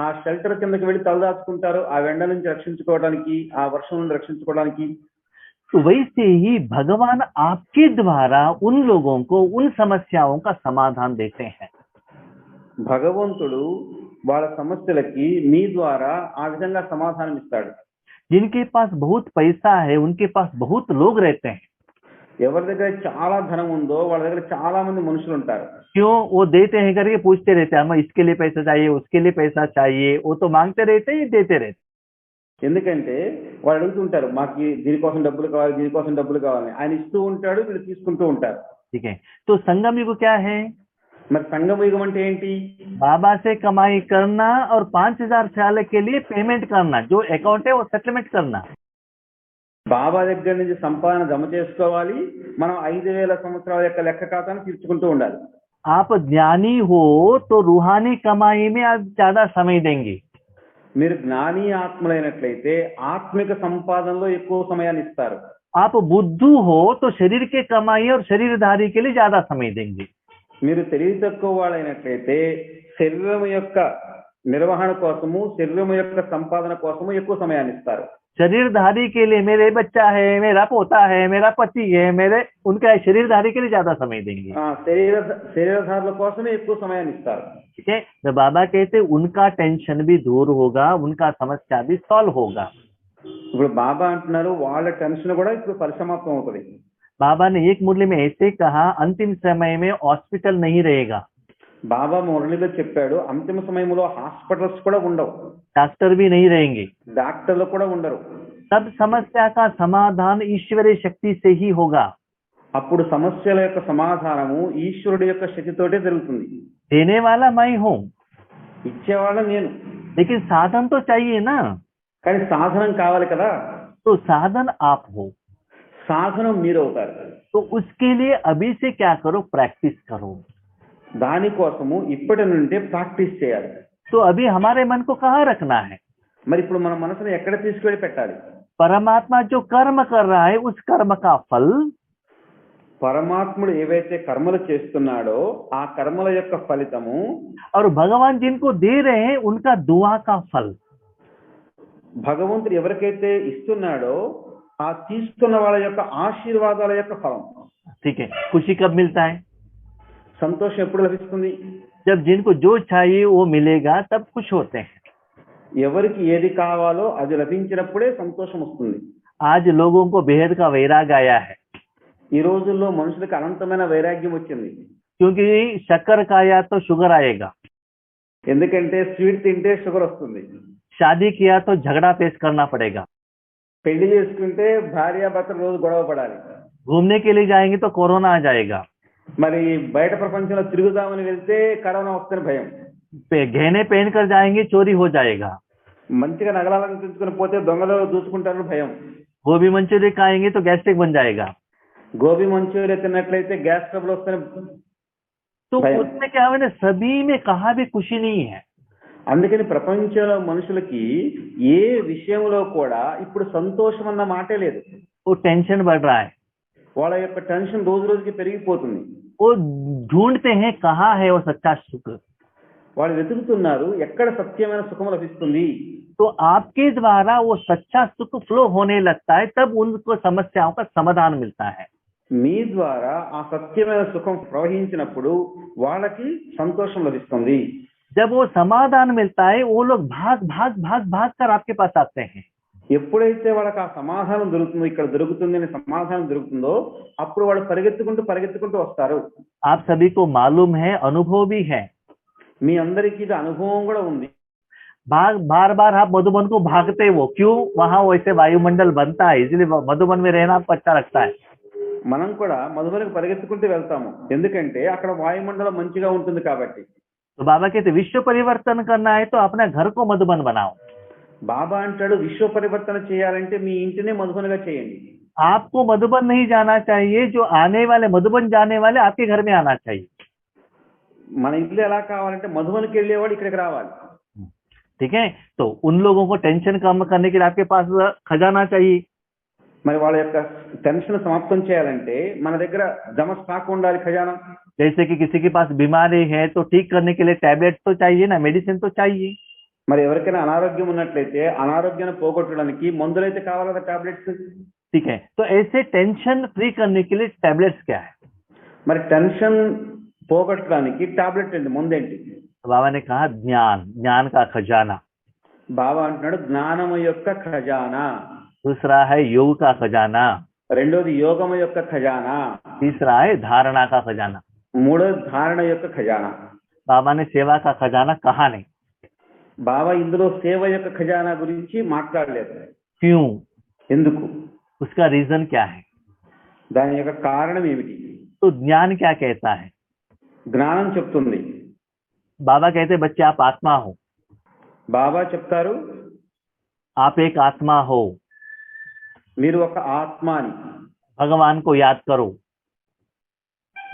ఆ షెల్టర్ కిందకి వెళ్ళి తలదాచుకుంటారు, ఆ ఎండ నుంచి రక్షించుకోవడానికి, ఆ వర్షం నుండి రక్షించుకోవడానికి. तो वैसे ही भगवान आपके द्वारा उन लोगों को उन समस्याओं का समाधान देते हैं. భగవంతుడు వాళ్ళ సమస్యలకి మీ ద్వారా ఆ విధంగా సమాధానం ఇస్తాడు. जिनके पास बहुत पैसा है, उनके पास बहुत लोग रहते हैं. ఎవరి దగ్గర చాలా ధనం ఉందో వాళ్ళ దగ్గర చాలా మంది మనుషులు ఉంటారు. क्यों? वो देते हैं करके पूछते रहते हैं, हमें इसके लिए पैसा चाहिए, उसके लिए पैसा चाहिए. वो तो मांगते रहते हैं, देते रहते. ఎందుకంటే వాళ్ళు అడుగుతుంటారు, మాకు దీనికోసం డబ్బులు కావాలి, దీనికోసం డబ్బులు కావాలి. ఆయన ఇస్తూ ఉంటాడు, వీళ్ళు తీసుకుంటూ ఉంటారు. ठीक है. तो संगम युग क्या है? మరి సంగమ యుగం అంటే ఏంటి? बाबा से कमाई करना और 5000 साल के लिए पेमेंट करना, जो अकाउंट है वो सेटलमेंट करना. బాబా దగ్గర నుంచి సంపాదన జమ చేసుకోవాలి, మనం 5000 సంవత్సరాల యొక్క లెక్క ఖాతాను తీర్చుకుంటూ ఉండాలి. आप ज्ञानी हो तो रूहानी कमाई में आप ज्यादा समय देंगे. మీరు జ్ఞాని ఆత్మలైనట్లయితే ఆత్మిక సంపాదనలో ఎక్కువ సమయాన్ని ఇస్తారు. आप बुद्धू हो तो शरीर के कमाई और शरीरधारी के लिए ज्यादा समय देंगे. మీరు తెలివి తక్కువ వాళ్ళైనట్లయితే శరీరం యొక్క నిర్వహణ కోసము, శరీరం యొక్క సంపాదన కోసము ఎక్కువ సమయాన్ని ఇస్తారు. शरीरधारी के लिए मेरे बच्चा है, मेरा पोता है, मेरा पति है, मेरे उनका शरीरधारी के लिए ज्यादा समय देंगे. శరీరధారుల కోసమే ఎక్కువ సమయాన్ని ఇస్తారు. ठीक है. तो बाबा कहते उनका टेंशन भी दूर होगा, उनका समस्या भी सॉल्व होगा. ఇప్పుడు బాబా అంటున్నారు వాళ్ళ టెన్షన్ కూడా ఇప్పుడు పరిసమాప్తం అవుతుంది. बाबा ने एक मुरली में ऐसे कहा, अंतिम समय में हॉस्पिटल नहीं रहेगा. బాబా మురళిలో చెప్పాడు, అంతిమ సమయంలో హాస్పిటల్స్ కూడా ఉండవు, डॉक्टर भी नहीं रहेंगे. డాక్టర్లు కూడా ఉండరు. सब समस्या का समाधान ईश्वरीय शक्ति से ही होगा. అప్పుడు సమస్యల యొక్క సమాధానము ఈశ్వరుడి యొక్క శక్తితోటే జరుగుతుంది. देने वाला मैं हूँ, ఇచ్చేవాళ్ళ నేను, लेकिन साधन तो चाहिए ना. కానీ సాధనం కావాలి కదా. तो साधन आप हो, సాధనం మీరు అవుతారు. तो उसके लिए अभी से क्या करो? प्रैक्टिस करो. దానికోసము ఇప్పటి నుండే ప్రాక్టీస్ చేయాలి. तो अभी हमारे मन को कहाँ रखना है? మరి ఇప్పుడు మన మనసును ఎక్కడ తీసుకెళ్లి పెట్టాలి? परमात्मा जो कर्म कर रहा है, उस कर्म का फल, పరమాత్ముడు ఏవైతే కర్మలు చేస్తున్నాడో ఆ కర్మల యొక్క ఫలితము, और भगवान जिनको दे रहे हैं उनका दुआ का फल. భగవంతుడు ఎవరికైతే ఇస్తున్నాడో ఆ తీసుకున్న వాళ్ళ యొక్క ఆశీర్వాదాల యొక్క ఫలం. ठीक है. खुशी कब मिलता है? సంతోషం ఎప్పుడు లభిస్తుంది? जब जिनको जो चाहिए वो मिलेगा, तब खुश होते हैं. ఎవరికి ఏది కావాలో అది లభించినప్పుడే సంతోషం వస్తుంది. आज लोगों को बेहद का वैराग आया है, ఈ రోజుల్లో మనుషులకు అనంతమైన వైరాగ్యం వచ్చింది. क्योंकि शक्कर खाया तो शुगर आएगा, ఎందుకంటే స్వీట్ తింటే షుగర్ వస్తుంది, शादी किया तो झगड़ा फेस करना पड़ेगा, పెళ్లి చేసుకుంటే భార్యాభర్తలు రోజు గొడవ పడాలి, घूमने के लिए जाएंगे तो कोरोना आ जाएगा, మరి బయట ప్రపంచంలో తిరుగుదామని వెళ్తే కరోనా వస్తుందని భయం, गहने पहन कर जाएंगे चोरी हो जाएगा, మంచిగా నగరాలను తెచ్చుకుని పోతే దొంగలు దూసుకుంటారని భయం, गोभी मंचूरियन खाएंगे तो गैस्ट्रिक बन जाएगा। గోబీ మంచూరియా తిన్నట్లయితే గ్యాస్ ట్రబుల్ వస్తుందని तो भय। उसमें क्या है ना, सभी में कहाँ भी खुशी नहीं है। అందుకని ప్రపంచంలో మనుషులకి ఏ విషయంలో కూడా ఇప్పుడు సంతోషం అన్న మాటే లేదు. वो टेंशन बढ़ रहा है, వాళ్ళ యొక్క టెన్షన్ రోజు రోజుకి పెరిగిపోతుంది. वो ढूंढते हैं कहाँ है वो सच्चा सुख। వాళ్ళు వెతుకుతున్నారు ఎక్కడ సత్యమైన సుఖం లభిస్తుంది. तो आपके द्वारा वो सच्चा सुख फ्लो होने लगता है, तब उनको समस्याओं का समाधान मिलता है। మీ ద్వారా ఆ సత్యమైన సుఖం ప్రవహించినప్పుడు వాళ్ళకి సంతోషం లభిస్తుంది. जब वो समाधान मिलता है, वो लोग भाग भाग भाग भाग कर आपके पास आते हैं। ఎప్పుడైతే వాళ్ళకి ఆ సమాధానం దొరుకుతుందో, ఇక్కడ దొరుకుతుంది అనే సమాధానం దొరుకుతుందో, అప్పుడు వాళ్ళు పరిగెత్తుకుంటూ వస్తారు. आप सभी को मालूम है, अनुभव भी है। మీ అందరికీ ఇది అనుభవం కూడా ఉంది. बार बार आप मधुबन को भागते हो, क्यों? वहां वैसे वायुमंडल बनता है, इसलिए मधुबन में रहना आपको अच्छा लगता है। మనం కూడా మధుబనికి పరిగెత్తుకుంటూ వెళ్తాము, ఎందుకంటే అక్కడ వాయుమండలం మంచిగా ఉంటుంది కాబట్టి. तो बाबा कहते विश्व परिवर्तन करना है तो अपने घर को मधुबन बनाओ। బాబా అంటాడు విశ్వ పరివర్తన చేయాలంటే మీ ఇంటినే మధుబనిగా చేయండి. आपको मधुबन नहीं जाना चाहिए, जो आने वाले मधुबन जाने वाले आपके घर में आना चाहिए। మన ఇల్లు ఎలా కావాలంటే మధుబనికి వెళ్ళేవాడు ఇక్కడికి రావాలి. ठीक है, तो उन लोगों को टेंशन कम करने के लिए आपके पास खजाना चाहिए। మరి వాళ్ళ యొక్క టెన్షన్ సమాప్తం చేయాలంటే మన దగ్గర జమ స్టాక్ ఉండాలి, ఖజానా. जैसे कि किसी के पास बीमारी है तो ठीक करने के लिए टैबलेट तो चाहिए ना, मेडिसिन तो चाहिए। మరి ఎవరికైనా అనారోగ్యం ఉన్నట్లయితే అనారోగ్యాన్ని పోగొట్టడానికి మందులైతే కావాలి కదా, టాబ్లెట్స్. ठीक है, तो ऐसे टेंशन फ्री करने के लिए टैबलेट्स क्या है? మరి టెన్షన్ పోగొట్టడానికి టాబ్లెట్ ఏంటి, ముందేంటి? तो बाबा ने कहा ज्ञान, ज्ञान का खजाना। బాబా అంటున్నాడు జ్ఞానము యొక్క ఖజానా. दूसरा है योग का खजाना। రెండోది యోగము యొక్క ఖజానా. तीसरा है धारणा का खजाना। మూడోది ధారణ యొక్క ఖజానా. बाबा ने सेवा का खजाना कहा नहीं। బాబా ఇందులో సేవ యొక్క ఖజానా గురించి మాట్లాడలేదు. क्यों? ఎందుకు? उसका रीजन क्या है? దాని యొక్క కారణం ఏమిటి? तो ज्ञान क्या कहता है? జ్ఞానం చెప్తుంది. बाबा कहते बच्चे आप आत्मा हो, బాబా చెప్తారు आप एक आत्मा हो, మీరు ఒక ఆత్మ అని. भगवान को याद करो।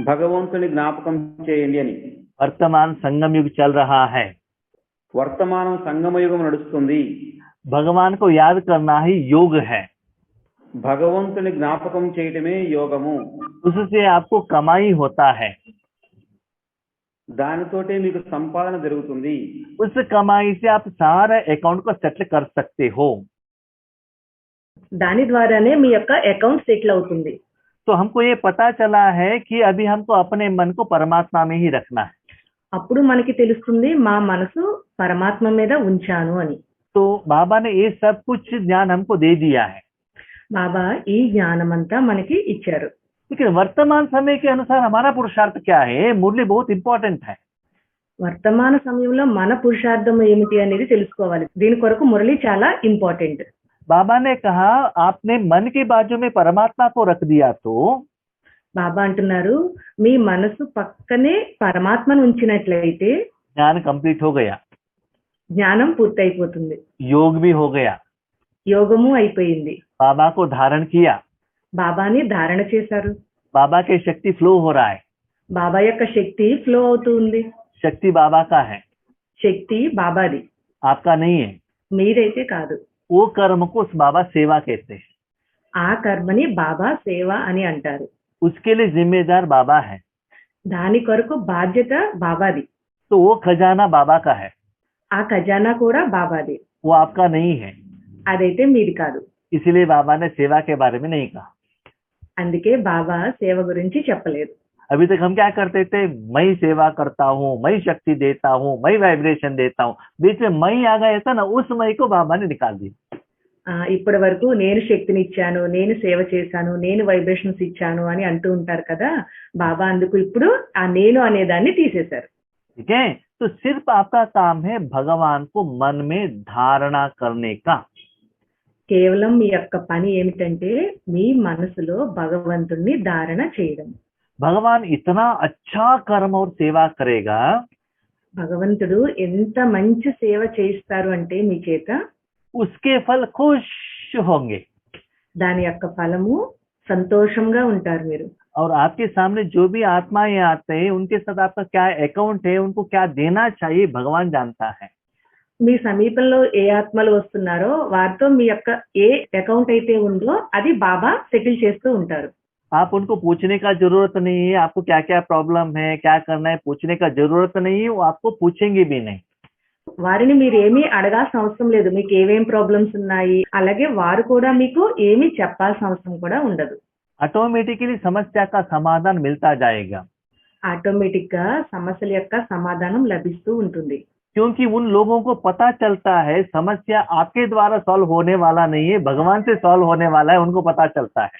భగవంతుని జ్ఞాపకం చేయండి అని. वर्तमान संगम युग चल रहा है, వర్తమానం సంగమయుగం నడుస్తుంది. भगवान को याद करना ही योग है। భగవంతుని జ్ఞాపకం చేయటమే యోగము. उससे आपको कमाई होता है, దానితోటే మీకు సంపాదన జరుగుతుంది. उस कमाई से आप सारे अकाउंट को सेटल कर सकते हो। దాని ద్వారానే మీ యొక్క అకౌంట్ సెటిల్ అవుతుంది. तो हमको ये पता चला है कि अभी हमको अपने मन को परमात्मा में ही रखना है। అప్పుడు మనకి తెలుస్తుంది మా మనసు పరమాత్మ మీద ఉంచాను అని. तो बाबा ने ये सब कुछ ज्ञान हमको दे दिया है, బాబా ఈ జ్ఞానం అంతా మనకి ఇచ్చారు. लेकिन वर्तमान समय के अनुसार हमारा पुरुषार्थ क्या है? मुरली बहुत इंपॉर्टेंट है। వర్తమాన సమయంలో మన పురుషార్థం ఏమిటి అనేది తెలుసుకోవాలి. దీని కొరకు మురళి చాలా ఇంపార్టెంట్. बाबा ने कहा आपने मन के बाजू में परमात्मा को रख दिया तो బాబా అంటున్నారు మీ మనసు పక్కనే పరమాత్మను ఉంచినట్లయితే ज्ञान कंप्लीट हो गया, జ్ఞానం పూర్తయిపోతుంది, योग भी हो गया। యోగము అయిపోయింది. बाबा को धारण किया, బాబాని ధారణ చేశారు. बाबा की शक्ति फ्लो हो रहा है। బాబా యొక్క శక్తి ఫ్లో అవుతుంది. शक्ति बाबा का है, శక్తి బాబాది, आपका नहीं है। మీరైతే కాదు. वो कर्म को उस बाबा सेवा कहते हैं, ఆ కర్మని బాబా సేవ అని అంటారు. उसके लिए जिम्मेदार बाबा है। దాని కొరకు బాధ్యత బాబాది. तो वो खजाना बाबा का है, ఆ ఖజానా కూడా బాబాది, वो आपका नहीं है। అదైతే మీది కాదు. इसलिए बाबा ने सेवा के बारे में नहीं कहा। అందుకే బాబా సేవ గురించి చెప్పలేదు. अभी तक हम क्या करते थे, मैं सेवा करता हूँ, मैं शक्ति देता हूँ, मैं वाइब्रेशन देता हूँ, बीच में मैं आ गया था ना, उस मैं को बाबा ने निकाल दिया. ఇప్పటి వరకు నేను శక్తినిచ్చాను, నేను సేవ చేశాను, నేను వైబ్రేషన్స్ ఇచ్చాను అని అంటూ ఉంటారు కదా. బాబా అందుకు ఇప్పుడు ఆ నేను అనే దాన్ని తీసేశారు. ठीक है. तो सिर्फ आपका काम है भगवान को मन में धारणा करने का. కేవలం మీ యొక్క పని ఏమిటంటే మీ మనసులో భగవంతుణ్ణి ధారణ చేయడం. भगवान इतना अच्छा कर्म और सेवा करेगा, భగవంతుడు ఎంత మంచి సేవ చేయిస్తారు అంటే మీ చేత, उसके फल खुश होंगे. దాని యొక్క ఫలము సంతోషంగా ఉంటారు మీరు. और आपके सामने जो भी आत्माएं आते हैं, उनके साथ आपका क्या अकाउंट है, उनको क्या देना चाहिए, भगवान जानता है. మీ సమీపంలో ఏ ఆత్మలు వస్తున్నారో వారితో మీ యొక్క ఏ అకౌంట్ అయితే ఉందో అది బాబా సెటిల్ చేస్తూ ఉంటారు. आप उनको पूछने का जरूरत नहीं है, आपको क्या क्या प्रॉब्लम है, क्या करना है, पूछने का जरूरत नहीं है, वो आपको पूछेंगे भी नहीं. వారిని మీరు ఏమీ అడగాల్సిన అవసరం లేదు. మీకు ఏమేం ప్రాబ్లమ్స్ ఉన్నాయి, అలాగే వారు కూడా మీకు ఏమీ చెప్పాల్సిన అవసరం కూడా ఉండదు. ऑटोमेटिकली समस्या का समाधान मिलता जाएगा, ఆటోమేటిక్ గా సమస్యల యొక్క సమాధానం లభిస్తూ ఉంటుంది. क्योंकि उन लोगों को पता चलता है समस्या आपके द्वारा सॉल्व होने वाला नहीं है, भगवान से सॉल्व होने वाला है. उनको पता चलता है.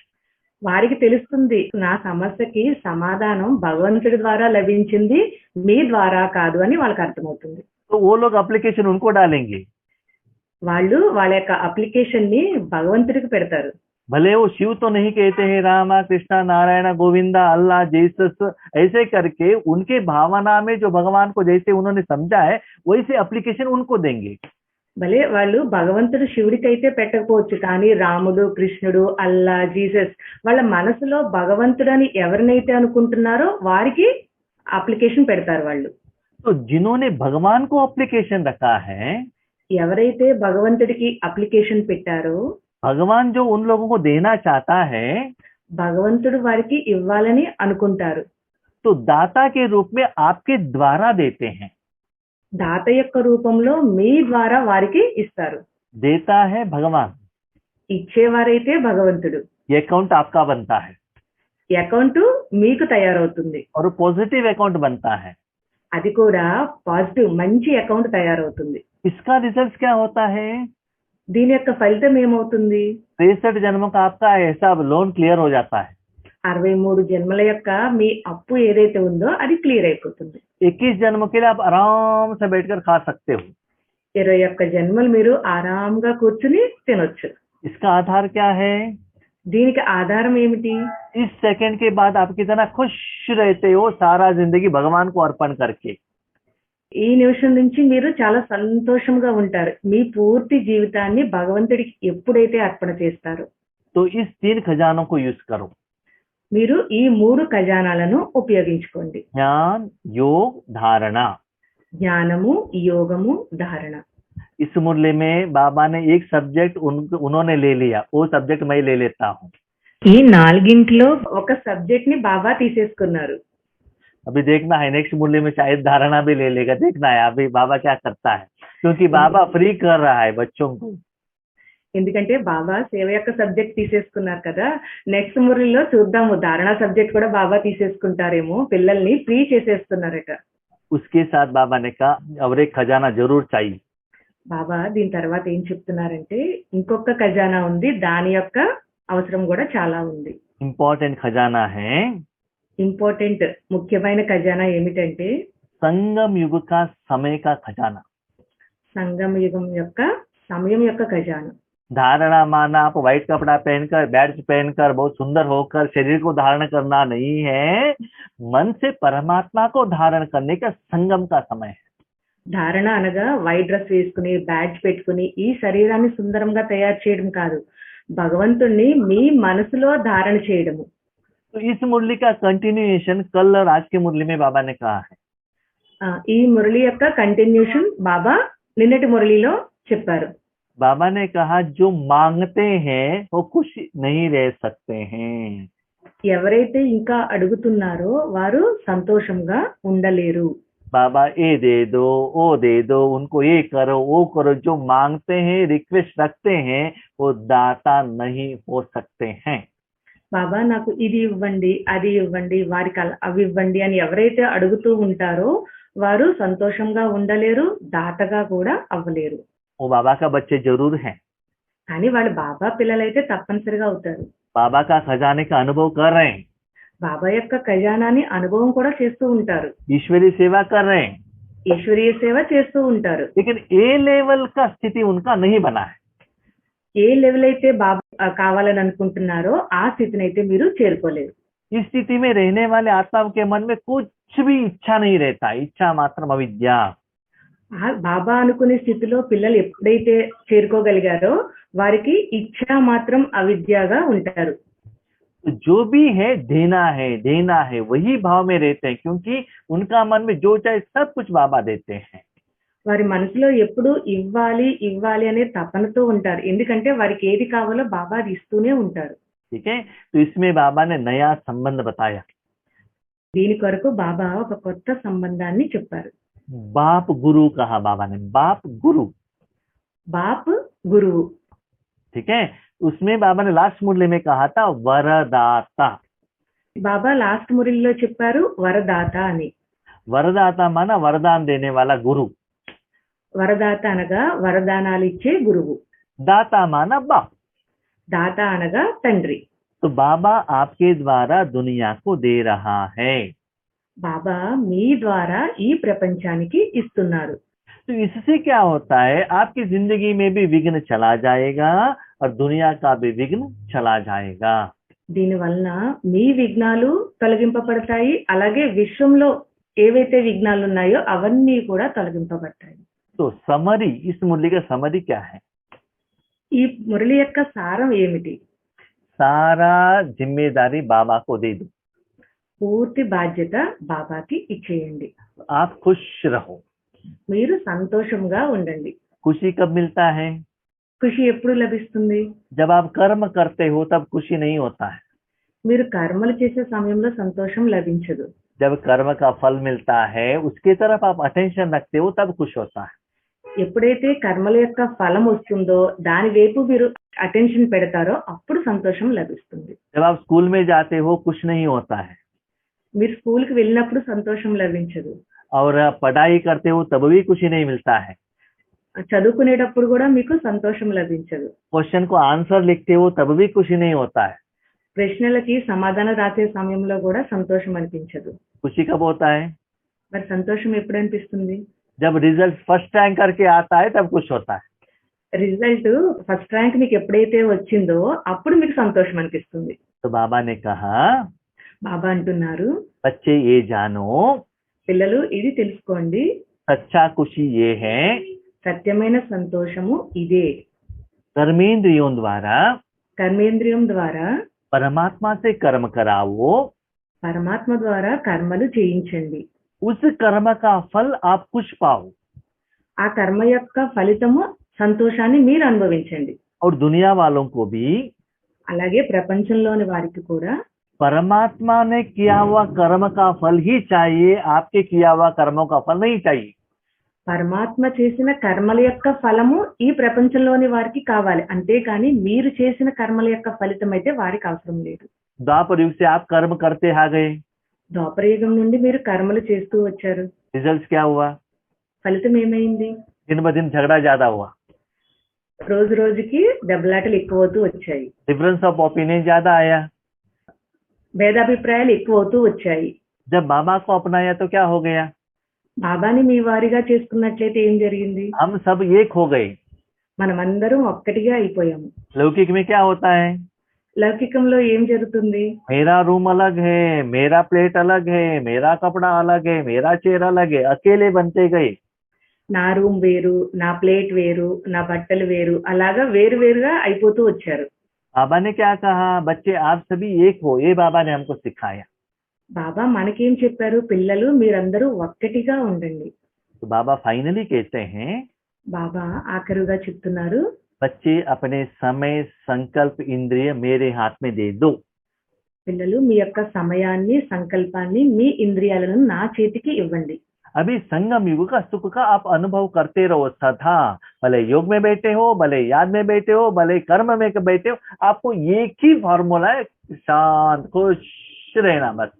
వారికి తెలుస్తుంది నా సమస్యకి సమాధానం భగవంతుడి ద్వారా లభించింది, మీ ద్వారా కాదు అని వాళ్ళకి అర్థమవుతుంది. तो वो लोग एप्लीकेशन उनको डालेंगे, వాళ్ళు వాళ్ళ యొక్క అప్లికేషన్ ని భగవంతుడికి పెడతారు. भले वो शिव तो नहीं कहते हैं, रामा कृष्णा नारायण गोविंदा अल्लाह जीसस ऐसे करके उनके भावना में जो भगवान को जैसे उन्होंने समझा है वैसे एप्लीकेशन उनको देंगे. భలే వాళ్ళు భగవంతుడు శివుడికి అయితే పెట్టకపోవచ్చు, కానీ రాముడు, కృష్ణుడు, అల్లా, జీసస్ వాళ్ళ మనసులో భగవంతుడని ఎవరినైతే అనుకుంటున్నారో వారికి అప్లికేషన్ పెడతారు వాళ్ళు. तो जिन्होंने भगवान को एप्लीकेशन रखा है, ఎవరైతే భగవంతుడికి అప్లికేషన్ పెట్టారో भगवान जो उन लोगों को देना चाहता है, భగవంతుడు వారికి ఇవ్వాలని అనుకుంటారు. तो दाता के रूप में आपके द्वारा देते हैं. దాత యొక్క రూపంలో మీ ద్వారా వారికి ఇస్తారు. देता है भगवान, ఇచ్చేవారైతే భగవంతుడు. ये अकाउंट आपका बनता है అకౌంట్ మీకు తయారవుతుంది. और पॉजिटिव अकाउंट बनता है. అది కూడా పాజిటివ్ మంచి అకౌంట్ తయారవుతుంది. इसका रिजल्ट क्या होता है? దీని యొక్క ఫలితం ఏమవుతుంది? 63 जन्मों का आपका हिसाब लोन क्लियर हो जाता है. 63 జన్మల యొక్క మీ అప్పు ఏదైతే ఉందో అది క్లియర్ అయిపోతుంది. 21 जन्मों के लिए आप आराम से बैठकर खा सकते हो. 21 జన్మలు మీరు ఆరాంగా కూర్చుని తినొచ్చు. इसका आधार क्या है? దీనికి ఆధారం ఏమిటి? इस सेकंड के बाद आप कितना खुश रहते हो सारा जिंदगी भगवान को अर्पण करके. ఈ నిమిషం నుంచి మీరు చాలా సంతోషంగా ఉంటారు, మీ పూర్తి జీవితాన్ని భగవంతుడికి ఎప్పుడైతే అర్పణ చేస్తారో. तो इस 3 खजानों को यूज करो. మీరు ఈ 3 ఖజానాలను ఉపయోగించుకోండి. ज्ञान, योग, धारणा. జ్ఞానము, యోగము, ధారణ. इस मुरली में बाबा ने एक सब्जेक्ट उन्होंने ले लिया, वो सब्जेक्ट मैं ले लेता हूँ. ఈ 4గింటిలో ఒక సబ్జెక్ట్ ని బాబా తీసేసుకున్నారు. अभी देखना है नेक्स्ट मुरली में शायद धारणा भी ले लेगा. देखना है अभी बाबा क्या करता है, क्योंकि बाबा फ्री कर रहा है बच्चों को. ఎందుకంటే బాబా సేవ యొక్క సబ్జెక్ట్ తీసేసుకున్నారు కదా, నెక్స్ట్ మురళిలో చూద్దాము ధారణ సబ్జెక్ట్ కూడా బాబా తీసేసుకుంటారేమో, పిల్లల్ని ఫ్రీ చేసేస్తున్నారట. उसके साथ बाबा ने कहा और एक खजाना जरूर चाहिए. బాబా దీని తర్వాత ఏం చెప్తున్నారంటే ఇంకొక ఖజానా ఉంది, దాని యొక్క అవసరం కూడా చాలా ఉంది. इम्पोर्टेंट खजाना है. ఇంపార్టెంట్ ముఖ్యమైన ఖజానా ఏమిటంటే संगम युग का समय का खजाना. సంగమ యుగం యొక్క సమయం యొక్క ఖజానా. धारणा माना आप व्हाइट कपड़ा पहनकर बैड्ज पहनकर बहुत सुंदर होकर शरीर को धारण करना नहीं है, मन से परमात्मा को धारण करने का संगम का समय है. ధారణ అనగా వైట్ డ్రెస్ వేసుకుని బ్యాడ్జ్ పెట్టుకుని ఈ శరీరాన్ని సుందరంగా తయారు చేయడం కాదు, భగవంతుణ్ణి మీ మనసులో ధారణ చేయడము. तो इस मुरली का कंटिन्यूएशन कल और आज की मुरली में बाबा ने कहा है. ఈ మురళి యొక్క కంటిన్యూషన్ బాబా నిన్నటి మురళిలో చెప్పారు. बाबा ने कहा जो मांगते हैं वो खुश नहीं रह सकते हैं. ఎవరైతే ఇంకా అడుగుతున్నారో వారు సంతోషంగా ఉండలేరు. बाबा ये दे दो, वो दे दो, उनको ये करो, वो करो. जो मांगते हैं, रिक्वेस्ट रखते हैं, वो दाता नहीं हो सकते हैं. బాబా నాకు ఇది ఇవ్వండి, అది ఇవ్వండి, వారికి అవి ఇవ్వండి అని ఎవరైతే అడుగుతూ ఉంటారో వారు సంతోషంగా ఉండలేరు, దాతగా కూడా అవ్వలేరు. वो बाबा का बच्चे जरूर हैं, కానీ వాళ్ళు బాబా పిల్లలైతే తప్పనిసరిగా అవుతారు. बाबा का खजाने का अनुभव कर रहे हैं, బాబా యొక్క ఖజానాని అనుభవం కూడా చేస్తూ ఉంటారు, ईश्वरीय सेवा कर रहे हैं, ఈశ్వరీయ సేవ చేస్తూ ఉంటారు. लेकिन ए लेवल का स्थिति उनका नहीं बना है। ఏ లెవెల్ అయితే బాబా కావాలని అనుకుంటున్నారో ఆ స్థితిని అయితే మీరు చేరుకోలేరు. इस स्थिति में रहने वाले आत्माओं के मन में कुछ भी इच्छा नहीं रहता, इच्छा मात्र अविद्या। బాబా అనుకునే స్థితిలో పిల్లలు ఎప్పుడైతే చేరుకోగలిగారో వారికి ఇచ్చ మాత్రం అవిద్యగా ఉంటారు. तो जो भी है देना है वही भाव में रहते हैं, क्योंकि उनका मन में जो चाहे सब कुछ बाबा देते हैं। వారి మనసులో ఎప్పుడు ఇవ్వాలి ఇవ్వాలి అనే తపనతో ఉంటారు, ఎందుకంటే వారికి ఏది కావాలో బాబా అది ఇస్తూనే ఉంటారు. ठीक है, तो इसमें बाबा ने नया संबंध बताया। దీని కొరకు బాబా ఒక కొత్త సంబంధాన్ని చెప్పారు. बाप गुरु कहा बाबा ने, बाप गुरु। బాప్ గురువు. ठीक है, उसमें बाबा ने लास्ट मुरली में कहा था वरदाता। బాబా లాస్ట్ మురళిలో చెప్పారు వరదాత అని. वरदाता माना वरदान देने वाला गुरु, వరదాత అనగా వరదానాలు ఇచ్చే గురువు, दाता माना बाप। దాత అనగా తండ్రి. तो बाबा आपके द्वारा दुनिया को दे रहा है। బాబా మీ ద్వారా ఈ ప్రపంచానికి ఇస్తున్నారు. तो इससे क्या होता है, आपकी जिंदगी में भी विघ्न चला जाएगा और दुनिया का भी विघ्न चला जाएगा। దీని వలన మీ విఘ్నాలు తొలగింపబడతాయి, అలాగే విశ్వంలో ఏవైతే విఘ్నాలు ఉన్నాయో అవన్నీ కూడా తొలగింపబడతాయి. तो समरी, इस मुरली का समरी क्या है? ఈ మురళి యొక్క సారం ఏమిటి? सारा जिम्मेदारी बाबा को दे दो, పూర్తి బాధ్యత బాబాకి ఇచ్చేయండి. आप खुश रहो। మీరు సంతోషంగా ఉండండి. खुशी कब मिलता है? ఖుషి ఎప్పుడు లభిస్తుంది? जब आप कर्म करते हो तब खुशी नहीं होता है, మీరు కర్మలు చేసే సమయంలో సంతోషం లభించదు. जब कर्म का फल मिलता है उसके तरफ आप अटेंशन रखते हो तब खुश होता है। ఎప్పుడైతే కర్మల యొక్క ఫలం వస్తుందో దాని వైపు మీరు అటెన్షన్ పెడతారో అప్పుడు సంతోషం లభిస్తుంది. जब आप स्कूल में जाते हो खुश नहीं होता है, మీరు స్కూల్ కి వెళ్ళినప్పుడు సంతోషం లభించదు. और पढ़ाई करते हो तब भी खुशी नहीं मिलता है, చదువుకునేటప్పుడు కూడా మీకు సంతోషం లభించదు. क्वेश्चन को आंसर लिखते हो तब भी खुशी नहीं होता है। ప్రశ్నలకి సమాధానం రాసే సమయంలో కూడా సంతోషం అనిపించదు. खुशी कब होता है? మరి సంతోషం ఎప్పుడు అనిపిస్తుంది? जब रिजल्ट फर्स्ट रैंक करके आता है तब खुश होता है। రిజల్ట్ ఫస్ట్ ర్యాంక్ మీకు ఎప్పుడైతే వచ్చిందో అప్పుడు మీకు సంతోషం అనిపిస్తుంది. तो बाबा ने कहा, బాబా అంటున్నారు, बच्चे ये जानो, పిల్లలు ఇది తెలుసుకోండి, सच्चा खुशी ये है, సత్యమైన సంతోషము ఇదే. कर्मेंद्रियों द्वारा కర్మేంద్రియం ద్వారా परमात्मा से कर्म कराओ, పరమాత్మ ద్వారా కర్మలు చేయించండి. उस कर्म का फल आप खुश पाओ, ఆ కర్మ యొక్క ఫలితము సంతోషాన్ని మీరు అనుభవించండి. और दुनिया वालों को भी అలాగే ప్రపంచంలోని వారికి కూడా परमात्मा ने किया हुआ कर्म का फल ही चाहिए, आपके किया हुआ कर्मों का फल नहीं चाहिए। పరమాత్మ చేసిన కర్మల యొక్క ఫలము ఈ ప్రపంచంలోని వారికి కావాలి, అంతేకాని మీరు చేసిన కర్మల యొక్క ఫలితం అయితే వారికి అవసరం లేదు. द्वापर युग से आप कर्म करते आ गए, ద్వాపరయుగం నుండి మీరు కర్మలు చేస్తూ వచ్చారు, रिजल्ट क्या हुआ? ఫలితం ఏమైంది? दिन ब दिन झगड़ा ज्यादा हुआ, రోజు రోజుకి దెబ్బలాటలు ఎక్కువవుతూ వచ్చాయి, डिफरेंस ऑफ ओपिनियन ज्यादा आया। భేదాభిప్రాయాలు ఎక్కువ అవుతూ వచ్చాయి. जब बाबा को अपनाया तो क्या हो गया? బాబాని మీ వారిగా చేసుకున్నట్లయితే ఏం జరిగింది? हम सब एक हो गए। మనమందరం ఒక్కటిగా అయిపోయాము. लौकिक में क्या होता है? లౌకికంలో ఏం జరుగుతుంది? मेरा रूम अलग है, मेरा प्लेट अलग है, मेरा कपड़ा अलग है, मेरा चेयर अलग है, अकेले बनते गए। నా రూమ్ వేరు, నా ప్లేట్ వేరు, నా బట్టలు వేరు, అలాగా వేరు వేరుగా అయిపోతూ వచ్చారు. बाबा ने क्या कहा? बच्चे आप सभी एक हो, ये बाबा ने हमको सिखाया। బాబా మనకేం చెప్పారు? పిల్లలు మీరందరూ ఒక్కటిగా ఉండండి. तो बाबा फाइनली कहते हैं, బాబా ఆఖరుగా చెప్తున్నారు, बच्चे अपने समय संकल्प इंद्रिय मेरे हाथ में दे दो। పిల్లలు మీ యొక్క సమయాన్ని, సంకల్పాన్ని, మీ ఇంద్రియాలను నా చేతికి ఇవ్వండి. अभी संगम युग का सुख का आप अनुभव करते रहो सदा, भले योग में बैठे हो, भले याद में बैठे हो, भले कर्म में बैठे हो, आपको एक ही फॉर्मूला है, शांत खुश रहना बस।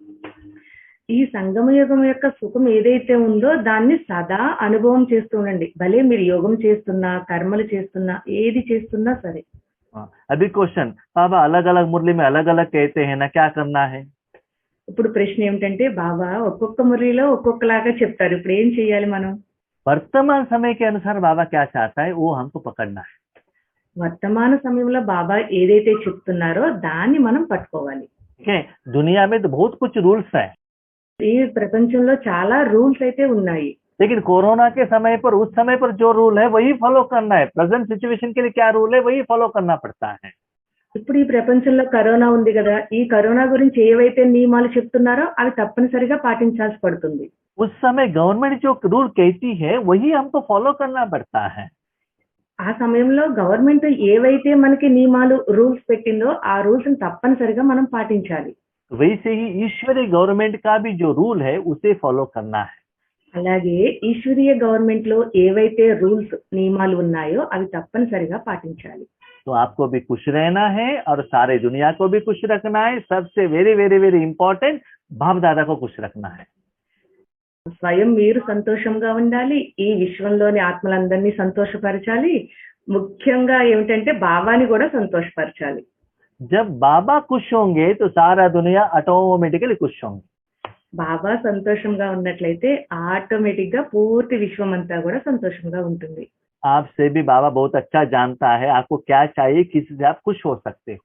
ఈ సంగమ యోగం యొక్క సుఖం ఏదైతే ఉందో దాన్ని సదా అనుభవం చేస్తూ ఉండండి. భలే మీరు యోగం చేస్తున్నా, కర్మలు చేస్తున్నా, ఏది చేస్తున్నా సరే. हाँ, अभी क्वेश्चन, बाबा अलग अलग मुरली में अलग अलग कहते हैं ना, क्या करना है? ఇప్పుడు ప్రశ్న ఏమిటంటే బాబా ఒక్కొక్క మురళిలో ఒక్కొక్కలాగా చెప్తారు. ఇప్పుడు ఏం చేయాలి మనం? वर्तमान समय के अनुसार बाबा क्या चाहता है वो हमको पकड़ना है। వర్తమాన సమయంలో బాబా ఏదైతే చెప్తున్నారో దాన్ని మనం పట్టుకోవాలి. ठीक है, दुनिया में तो बहुत कुछ रूल्स है, ఈ ప్రపంచంలో చాలా రూల్స్ అయితే ఉన్నాయి. लेकिन कोरोना के समय पर, उस समय पर जो रूल है वही फॉलो करना है। प्रेजेंट सिचुएशन के लिए क्या रूल है वही फॉलो करना पड़ता है। ఇప్పుడు ఈ ప్రపంచంలో కరోనా ఉంది కదా, ఈ కరోనా గురించి ఏవైతే నియమాలు చెప్తున్నారో అవి తప్పనిసరిగా పాటించాల్సి పడుతుంది. उस समय गवर्नमेंट जो रूल कहती है वही हमको फॉलो करना पड़ता है। ఆ సమయంలో గవర్నమెంట్ ఏవైతే మనకి నియమాలు రూల్స్ పెట్టిందో ఆ రూల్స్ తప్పనిసరిగా మనం పాటించాలి. वैसे ही ईश्वरीय गवर्नमेंट का भी जो रूल है उसे फॉलो करना है। అలాగే ఈశ్వరీయ గవర్నమెంట్ లో ఏవైతే రూల్స్ నియమాలు ఉన్నాయో అవి తప్పనిసరిగా పాటించాలి. तो आपको भी खुश रहना है और सारे दुनिया को भी खुश रखना है। सबसे वेरी वेरी वेरी इंपॉर्टेंट, बाप दादा को खुश रखना है। స్వయం మీరు సంతోషంగా ఉండాలి, ఈ విశ్వంలోని ఆత్మలందరినీ సంతోషపరచాలి, ముఖ్యంగా ఏమిటంటే బాబాని కూడా సంతోషపరచాలి. जब बाबा खुश होंगे तो सारा दुनिया ऑटोमेटिकली खुश होंगे। బాబా సంతోషంగా ఉన్నట్లయితే ఆటోమేటిక్ గా పూర్తి విశ్వం అంతా కూడా సంతోషంగా ఉంటుంది. आपसे भी बाबा बहुत अच्छा जानता है आपको क्या चाहिए, किसी से आप खुश हो सकते हो।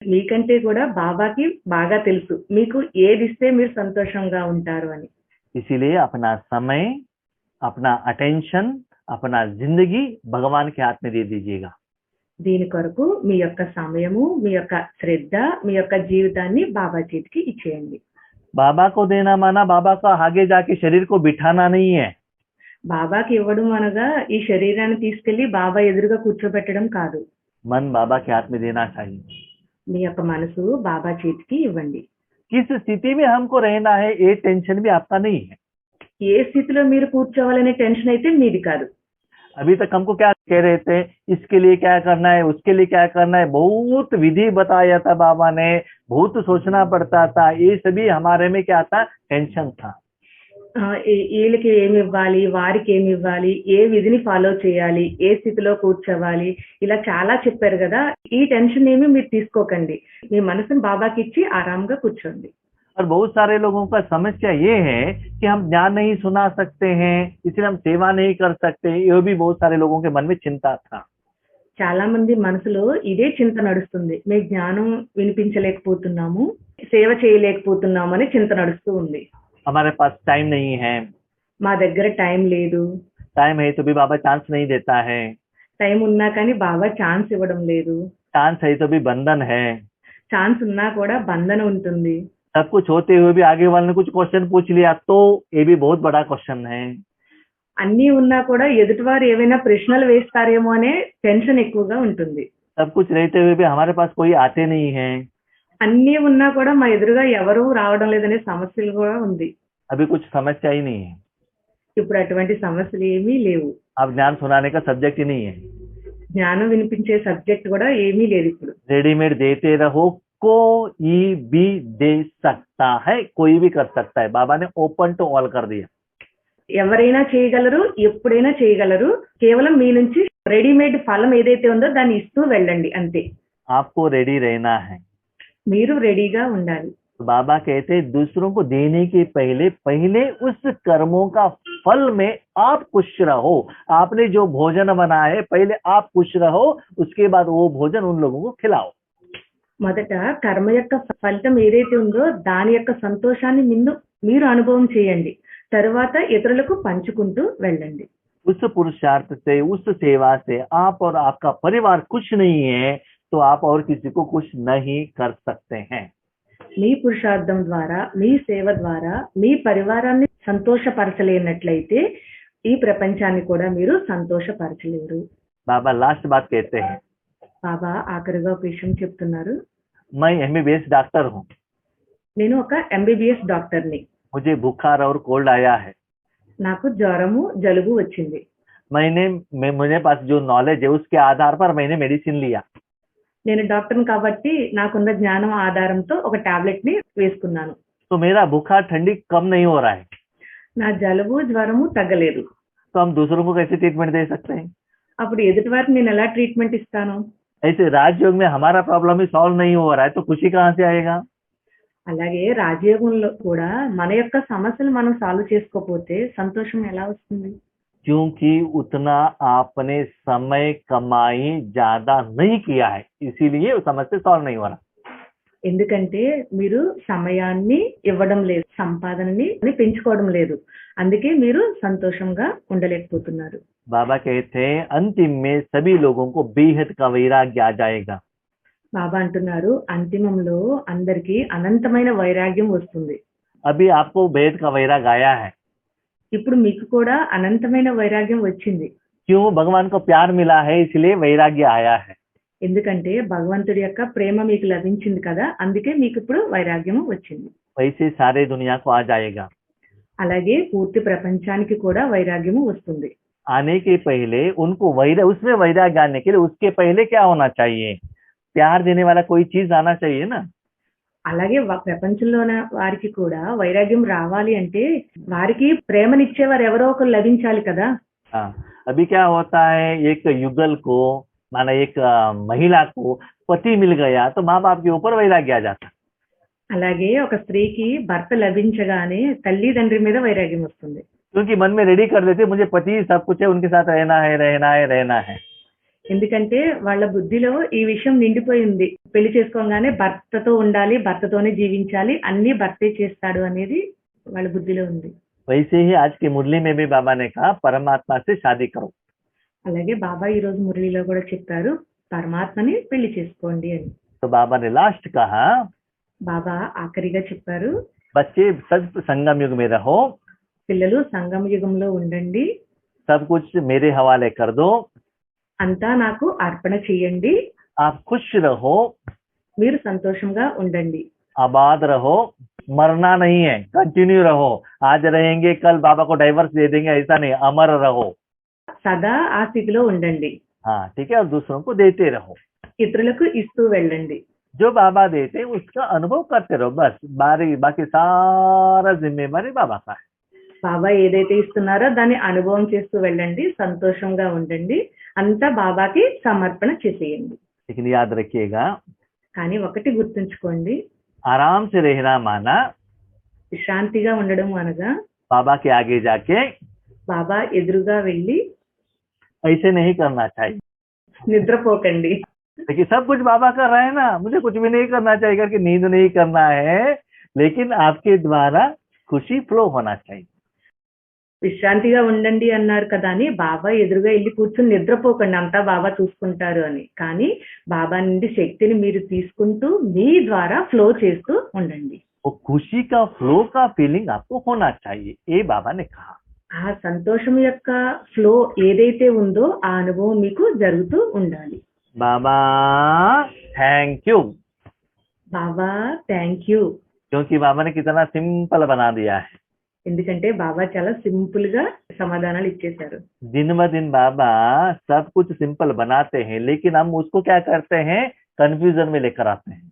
మీకంటే కూడా బాబాకి బాగా తెలుసు మీకు ఏది ఇస్తే మీరు సంతోషంగా ఉంటారు అని. इसीलिए अपना समय, अपना अटेंशन, अपना जिंदगी भगवान के हाथ में दे दीजिएगा। దీని కొరకు మీ యొక్క సమయము, మీ యొక్క శ్రద్ధ, మీ యొక్క జీవితాన్ని బాబా చేతికి ఇచ్చేయండి. बाबा को देना माना बाबा का आगे जाके शरीर को बिठाना नहीं है। బాబాకి ఇవ్వడం అనగా ఈ శరీరాన్ని తీసుకెళ్లి బాబా ఎదురుగా కూర్చోబెట్టడం కాదు. मन बाबा के हाथ में देना चाहिए। మీ యొక్క మనసు బాబా చేతికి ఇవ్వండి. किस स्थिति में हमको रहना है ये टेंशन भी आपका नहीं है। ఏ స్థితిలో మీరు కూర్చోవాలనే టెన్షన్ అయితే మీది కాదు. अभी तक हमको क्या कह रहे थे, इसके लिए क्या करना है, उसके लिए क्या करना है, बहुत विधि बताया था बाबा ने, बहुत सोचना पड़ता था। ये सभी हमारे में क्या था, टेंशन था। వీళ్ళకి ఏమి ఇవ్వాలి, వారికి ఏమి ఇవ్వాలి, ఏ విధిని ఫాలో చేయాలి, ఏ స్థితిలో కూర్చోవాలి, ఇలా చాలా చెప్పారు కదా. ఈ టెన్షన్ ఏమి మీరు తీసుకోకండి, మీ మనసుని బాబాకి ఇచ్చి ఆరాంగా కూర్చోండి. और बहुत सारे लोगों का समस्या ये है कि हम ज्ञान नहीं सुना सकते हैं, इसलिए हम सेवा नहीं कर सकते। ये भी बहुत सारे लोगों के मन में चिंता था। చాలా మంది మనసులో ఇదే చింత నడుస్తుంది, మేము జ్ఞానం వినిపించలేకపోతున్నాము, సేవ చేయలేకపోతున్నాము అని చింత నడుస్తూ ఉంది. हमारे पास टाइम नहीं है, మా దగ్గర టైం లేదు, टाइम है तो भी बाबा चांस नहीं देता है, టైం ఉన్నా కానీ బాబా ఛాన్స్ ఇవ్వడం లేదు, चांस है तो भी बंधन है, ఛాన్స్ ఉన్నా కూడా బంధన ఉంటుంది. सब कुछ होते हुए भी आगे वाले ने कुछ क्वेश्चन पूछ लिया तो ये भी बहुत बड़ा क्वेश्चन है। అన్నీ ఉన్నా కూడా ఎదుటివారు ఏవైనా ప్రశ్నలు వేస్తారేమో అనే టెన్షన్ ఎక్కువగా ఉంటుంది. सब कुछ रहते हुए भी हमारे पास कोई आते नहीं है, అన్నీ ఉన్నా కూడా మా ఎదురుగా ఎవరు రావడం లేదనే సమస్యలు కూడా ఉంది. अभी कुछ समस्या ही नहीं है। ఇప్పుడు అటువంటి సమస్యలు ఏమీ లేవు. अब ज्ञान सुनाने का सब्जेक्ट ही नहीं है, జ్ఞానం వినిపించే సబ్జెక్ట్ కూడా ఏమీ లేదు. ఇప్పుడు रेडीमेड देते रहो, कोई भी दे सकता है, कोई भी कर सकता है। बाबा ने ओपन टू ऑल कर दिया। ఎవరైనా చేయగలరు, ఎప్పుడైనా చేయగలరు. కేవలం మీ నుంచి రెడీమేడ్ ఫలం ఏదైతే ఉందో దాన్ని ఇస్తూ వెళ్ళండి అంతే. आपको रेडी रहना है। మీరు రెడీగా ఉండాలి. बाबा कहते हैं दूसरों को देने के पहले उस कर्मों का फल में आप खुश रहो। आपने जो भोजन बनाया है पहले आप खुश रहो, उसके बाद वो भोजन उन लोगों को खिलाओ। మొదట కర్మ యొక్క ఫలితం ఏదైతే ఉందో దాని యొక్క సంతోషాన్ని మీరు అనుభవం చేయండి, తరువాత ఇతరులకు పంచుకుంటూ వెళ్ళండి. उस पुरुषार्थ से, उस सेवा से आप और आपका परिवार खुश नहीं है तो आप और किसी को खुश नहीं कर सकते हैं। మీ పురుషార్థం ద్వారా, మీ సేవ ద్వారా మీ పరివారాన్ని సంతోషపరచలేనట్లయితే ఈ ప్రపంచాన్ని కూడా మీరు సంతోషపరచలేరు. बाबा लास्ट बात कहते हैं, బాబా ఆఖరిగా ఒక విషయం చెప్తున్నారు. मैं MBBS डॉक्टर हूँ, నేను ఒక MBBS డాక్టర్ని. मुझे बुखार और कोल्ड आया है, నాకు జ్వరము, జలుబు వచ్చింది. मुझे पास जो नॉलेज है उसके आधार पर मैंने मेडिसिन लिया। నేను డాక్టర్ని కాబట్టి నాకున్న జ్ఞానం ఆధారంతో ఒక టాబ్లెట్ ని వేసుకున్నాను. तो मेरा बुखार ठंडी कम नहीं हो रहा है, నా జలుబు జ్వరము తగ్గలేదు. तो हम दूसरों को कैसे ट्रीटमेंट दे सकते हैं? అప్పుడు ఎదుటి వారికి నేను ఎలా ట్రీట్మెంట్ ఇస్తాను? ऐसे राजयोग में हमारा प्रॉब्लम ही सॉल्व नहीं हो रहा है, तो खुशी कहाँ से आएगा? అలాగే రాజయోగంలో కూడా మన యొక్క సమస్యలు మనం సాల్వ్ చేసుకోకపోతే సంతోషం ఎలా వస్తుంది? क्योंकि उतना आपने समय कमाई ज्यादा नहीं किया है, इसीलिए वो समस्या सॉल्व नहीं हो रहा। ఎందుకంటే మీరు సమయాన్ని ఇవ్వడం లేదు, సంపాదనని పెంచుకోవడం లేదు, అందుకే మీరు సంతోషంగా ఉండలేకపోతున్నారు. बाबा कहते हैं अंतिम में सभी लोगों को बेहद का वैराग्य आ जाएगा। బాబా అంటున్నారు అంతిమంలో అందరికీ అనంతమైన వైరాగ్యం వస్తుంది. अभी आपको बेहद का वैराग्य आया है, ఇప్పుడు మీకు కూడా అనంతమైన వైరాగ్యం వచ్చింది. क्यों? भगवान को प्यार मिला है इसलिए वैराग्य आया है। ఎందుకంటే భగవంతుడి యొక్క ప్రేమ మీకు లభించింది కదా, అందుకే మీకు ఇప్పుడు వైరాగ్యం వచ్చింది. वैसे सारे दुनिया को आ जाएगा। అలాగే పూర్తి ప్రపంచానికి కూడా వైరాగ్యము వస్తుంది. आने के पहले उनको उसमें वैराग्य आने के लिए उसके पहले क्या होना चाहिए? प्यार देने वाला कोई चीज आना चाहिए ना। అలాగే ప్రపంచంలోన వారికి కూడా వైరాగ్యం రావాలి అంటే వారికి ప్రేమనిచ్చేవారు ఎవరో ఒకరు లభించాలి కదా. हाँ, अभी क्या होता है, एक युगल को माना एक महिला को पति मिल गया तो माँ बाप के ऊपर वैराग्य आ जाता। అలాగే ఒక స్త్రీకి భర్త లభించగానే తల్లిదండ్రి మీద వైరాగ్యం వస్తుంది. क्योंकि मन में रेडी कर देते मुझे पति सब कुछ है, उनके साथ रहना है रहना है रहना है। ఎందుకంటే వాళ్ళ బుద్ధిలో ఈ విషయం నిండిపోయింది, పెళ్లి చేసుకోగానే భర్తతో ఉండాలి, భర్తతోనే జీవించాలి, అన్ని భర్తే చేస్తాడు అనేది వాళ్ళ బుద్ధిలో ఉంది. वैसे ही आज की मुरली में भी बाबा ने कहा परमात्मा से शादी करो। అలాగే బాబా ఈ రోజు మురళిలో కూడా చెప్పారు పరమాత్మని పెళ్లి చేసుకోండి అని. तो बाबा ने लास्ट कहा బాబా ఆఖరిగా చెప్పారు बच्चे सब संगम युग में रहो, పిల్లలు సంగమ యుగంలో ఉండండి, सब कुछ मेरे हवाले कर दो, అంతా నాకు అర్పణ చేయండి, आप खुश रहो, మీరు సంతోషంగా ఉండండి, आबाद रहो, मरना नहीं है, कंटिन्यू रहो, आज रहेंगे कल बाबा को डाइवर्स दे देंगे ऐसा नहीं, अमर रहो। సదా ఆ స్థితిలో ఉండండి, हाँ ठीक है, और दूसरों को देते रहो, ఇతరులకు ఇస్తూ వెళ్ళండి, जो बाबा देते उसका अनुभव करते रहो, बस बाकी सारा जिम्मेवारी बाबा का है। బాబా ఏదైతే ఇస్తున్నారో దాన్ని అనుభవం చేస్తూ వెళ్ళండి, సంతోషంగా ఉండండి, అంతా బాబాకి సమర్పణ చేసేయండి. लेकिन याद रखिएगा, కానీ ఒకటి గుర్తుంచుకోండి, आराम से रहना माना విశ్రాంతిగా ఉండడం అనగా बाबा के आगे जाके బాబా ఎదురుగా వెళ్ళి ऐसे नहीं करना चाहिए। నిద్రపోకండి. लेकिन सब कुछ बाबा कर रहे हैं ना, मुझे कुछ भी नहीं करना चाहिए करके नींद नहीं करना है, लेकिन आपके द्वारा खुशी फ्लो होना चाहिए। విశ్రాంతిగా ఉండండి అన్నారు కదా అని బాబా ఎదురుగా వెళ్ళి కూర్చుని నిద్రపోకండి, అంతా బాబా చూసుకుంటారు అని. కానీ బాబా నుండి శక్తిని మీరు తీసుకుంటూ మీ ద్వారా ఫ్లో చేస్తూ ఉండండి. वो खुशी का फ्लो का फीलिंग आपको होना चाहिए, ये बाबा ने कहा। ఆ సంతోషం యొక్క ఫ్లో ఏదైతే ఉందో ఆ అనుభవం మీకు జరుగుతూ ఉండాలి. Baba thank you, Baba thank you, क्योंकि बाबा ने कितना सिंपल बना दिया है। ఎందుకంటే బాబా చాలా సింపుల్ గా సమాధానాలు ఇచ్చేశారు. दिन ब दिन बाबा सब कुछ सिंपल बनाते हैं, लेकिन हम उसको क्या करते हैं, कंफ्यूजन में लेकर आते हैं।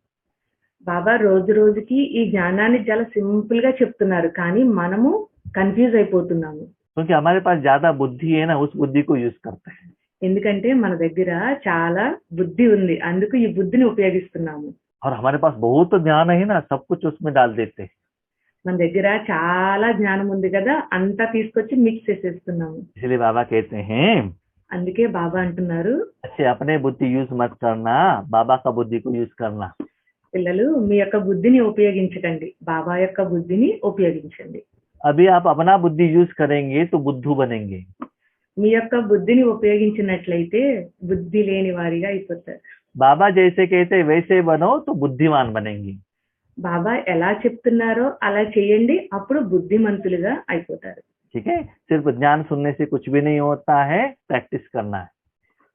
బాబా రోజు రోజుకి ఈ జ్ఞానాన్ని చాలా సింపుల్ గా చెప్తున్నారు, కానీ మనము కన్ఫ్యూజ్ అయిపోతున్నాము. क्योंकि हमारे पास ज्यादा बुद्धि है ना, उस बुद्धि को यूज करते हैं। ఎందుకంటే మన దగ్గర చాలా బుద్ధి ఉంది, అందుకు ఈ బుద్ధిని ఉపయోగిస్తున్నాము. और हमारे पास बहुत ज्ञान है ना, सब कुछ उसमें डाल देते हैं। మన దగ్గర చాలా జ్ఞానం ఉంది కదా, అంతా తీసుకొచ్చి మిక్స్ చేసేస్తున్నాము. इसलिए बाबा कहते हैं అందుకే బాబా అంటున్నారు अच्छे अपने बुद्धि यूज मत करना, बाबा का बुद्धि को यूज करना। పిల్లలు మీ యొక్క బుద్ధిని ఉపయోగించకండి, బాబా యొక్క బుద్ధిని ఉపయోగించండి. अभी आप अपना बुद्धि यूज करेंगे तो बुद्धू बनेंगे। మీ యొక్క బుద్ధిని ఉపయోగించినట్లయితే బుద్ధి లేని వారిగా అయిపోతారు. बाबा जैसे कहते वैसे बनो तो बुद्धिमान बनेंगे। బాబా ఎలా చెప్తున్నారో అలా చేయండి, అప్పుడు బుద్ధిమంతులుగా అయిపోతారు. ठीक है, सिर्फ ज्ञान सुनने से कुछ भी नहीं होता है, प्रैक्टिस करना है।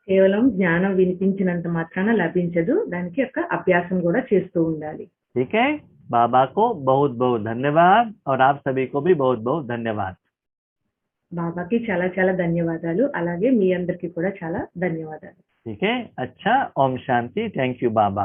కేవలం జ్ఞానం వినిపించినంత మాత్రాన లభించదు, దానికి యొక్క అభ్యాసం కూడా చేస్తూ ఉండాలి. ठीक है, बाबा को बहुत बहुत धन्यवाद और आप सभी को भी बहुत बहुत धन्यवाद। బాబాకి చాలా చాలా ధన్యవాదాలు. అలాగే మీ అందరికీ కూడా చాలా ధన్యవాదాలు. ठीक है, अच्छा, Om Shanti, thank you Baba.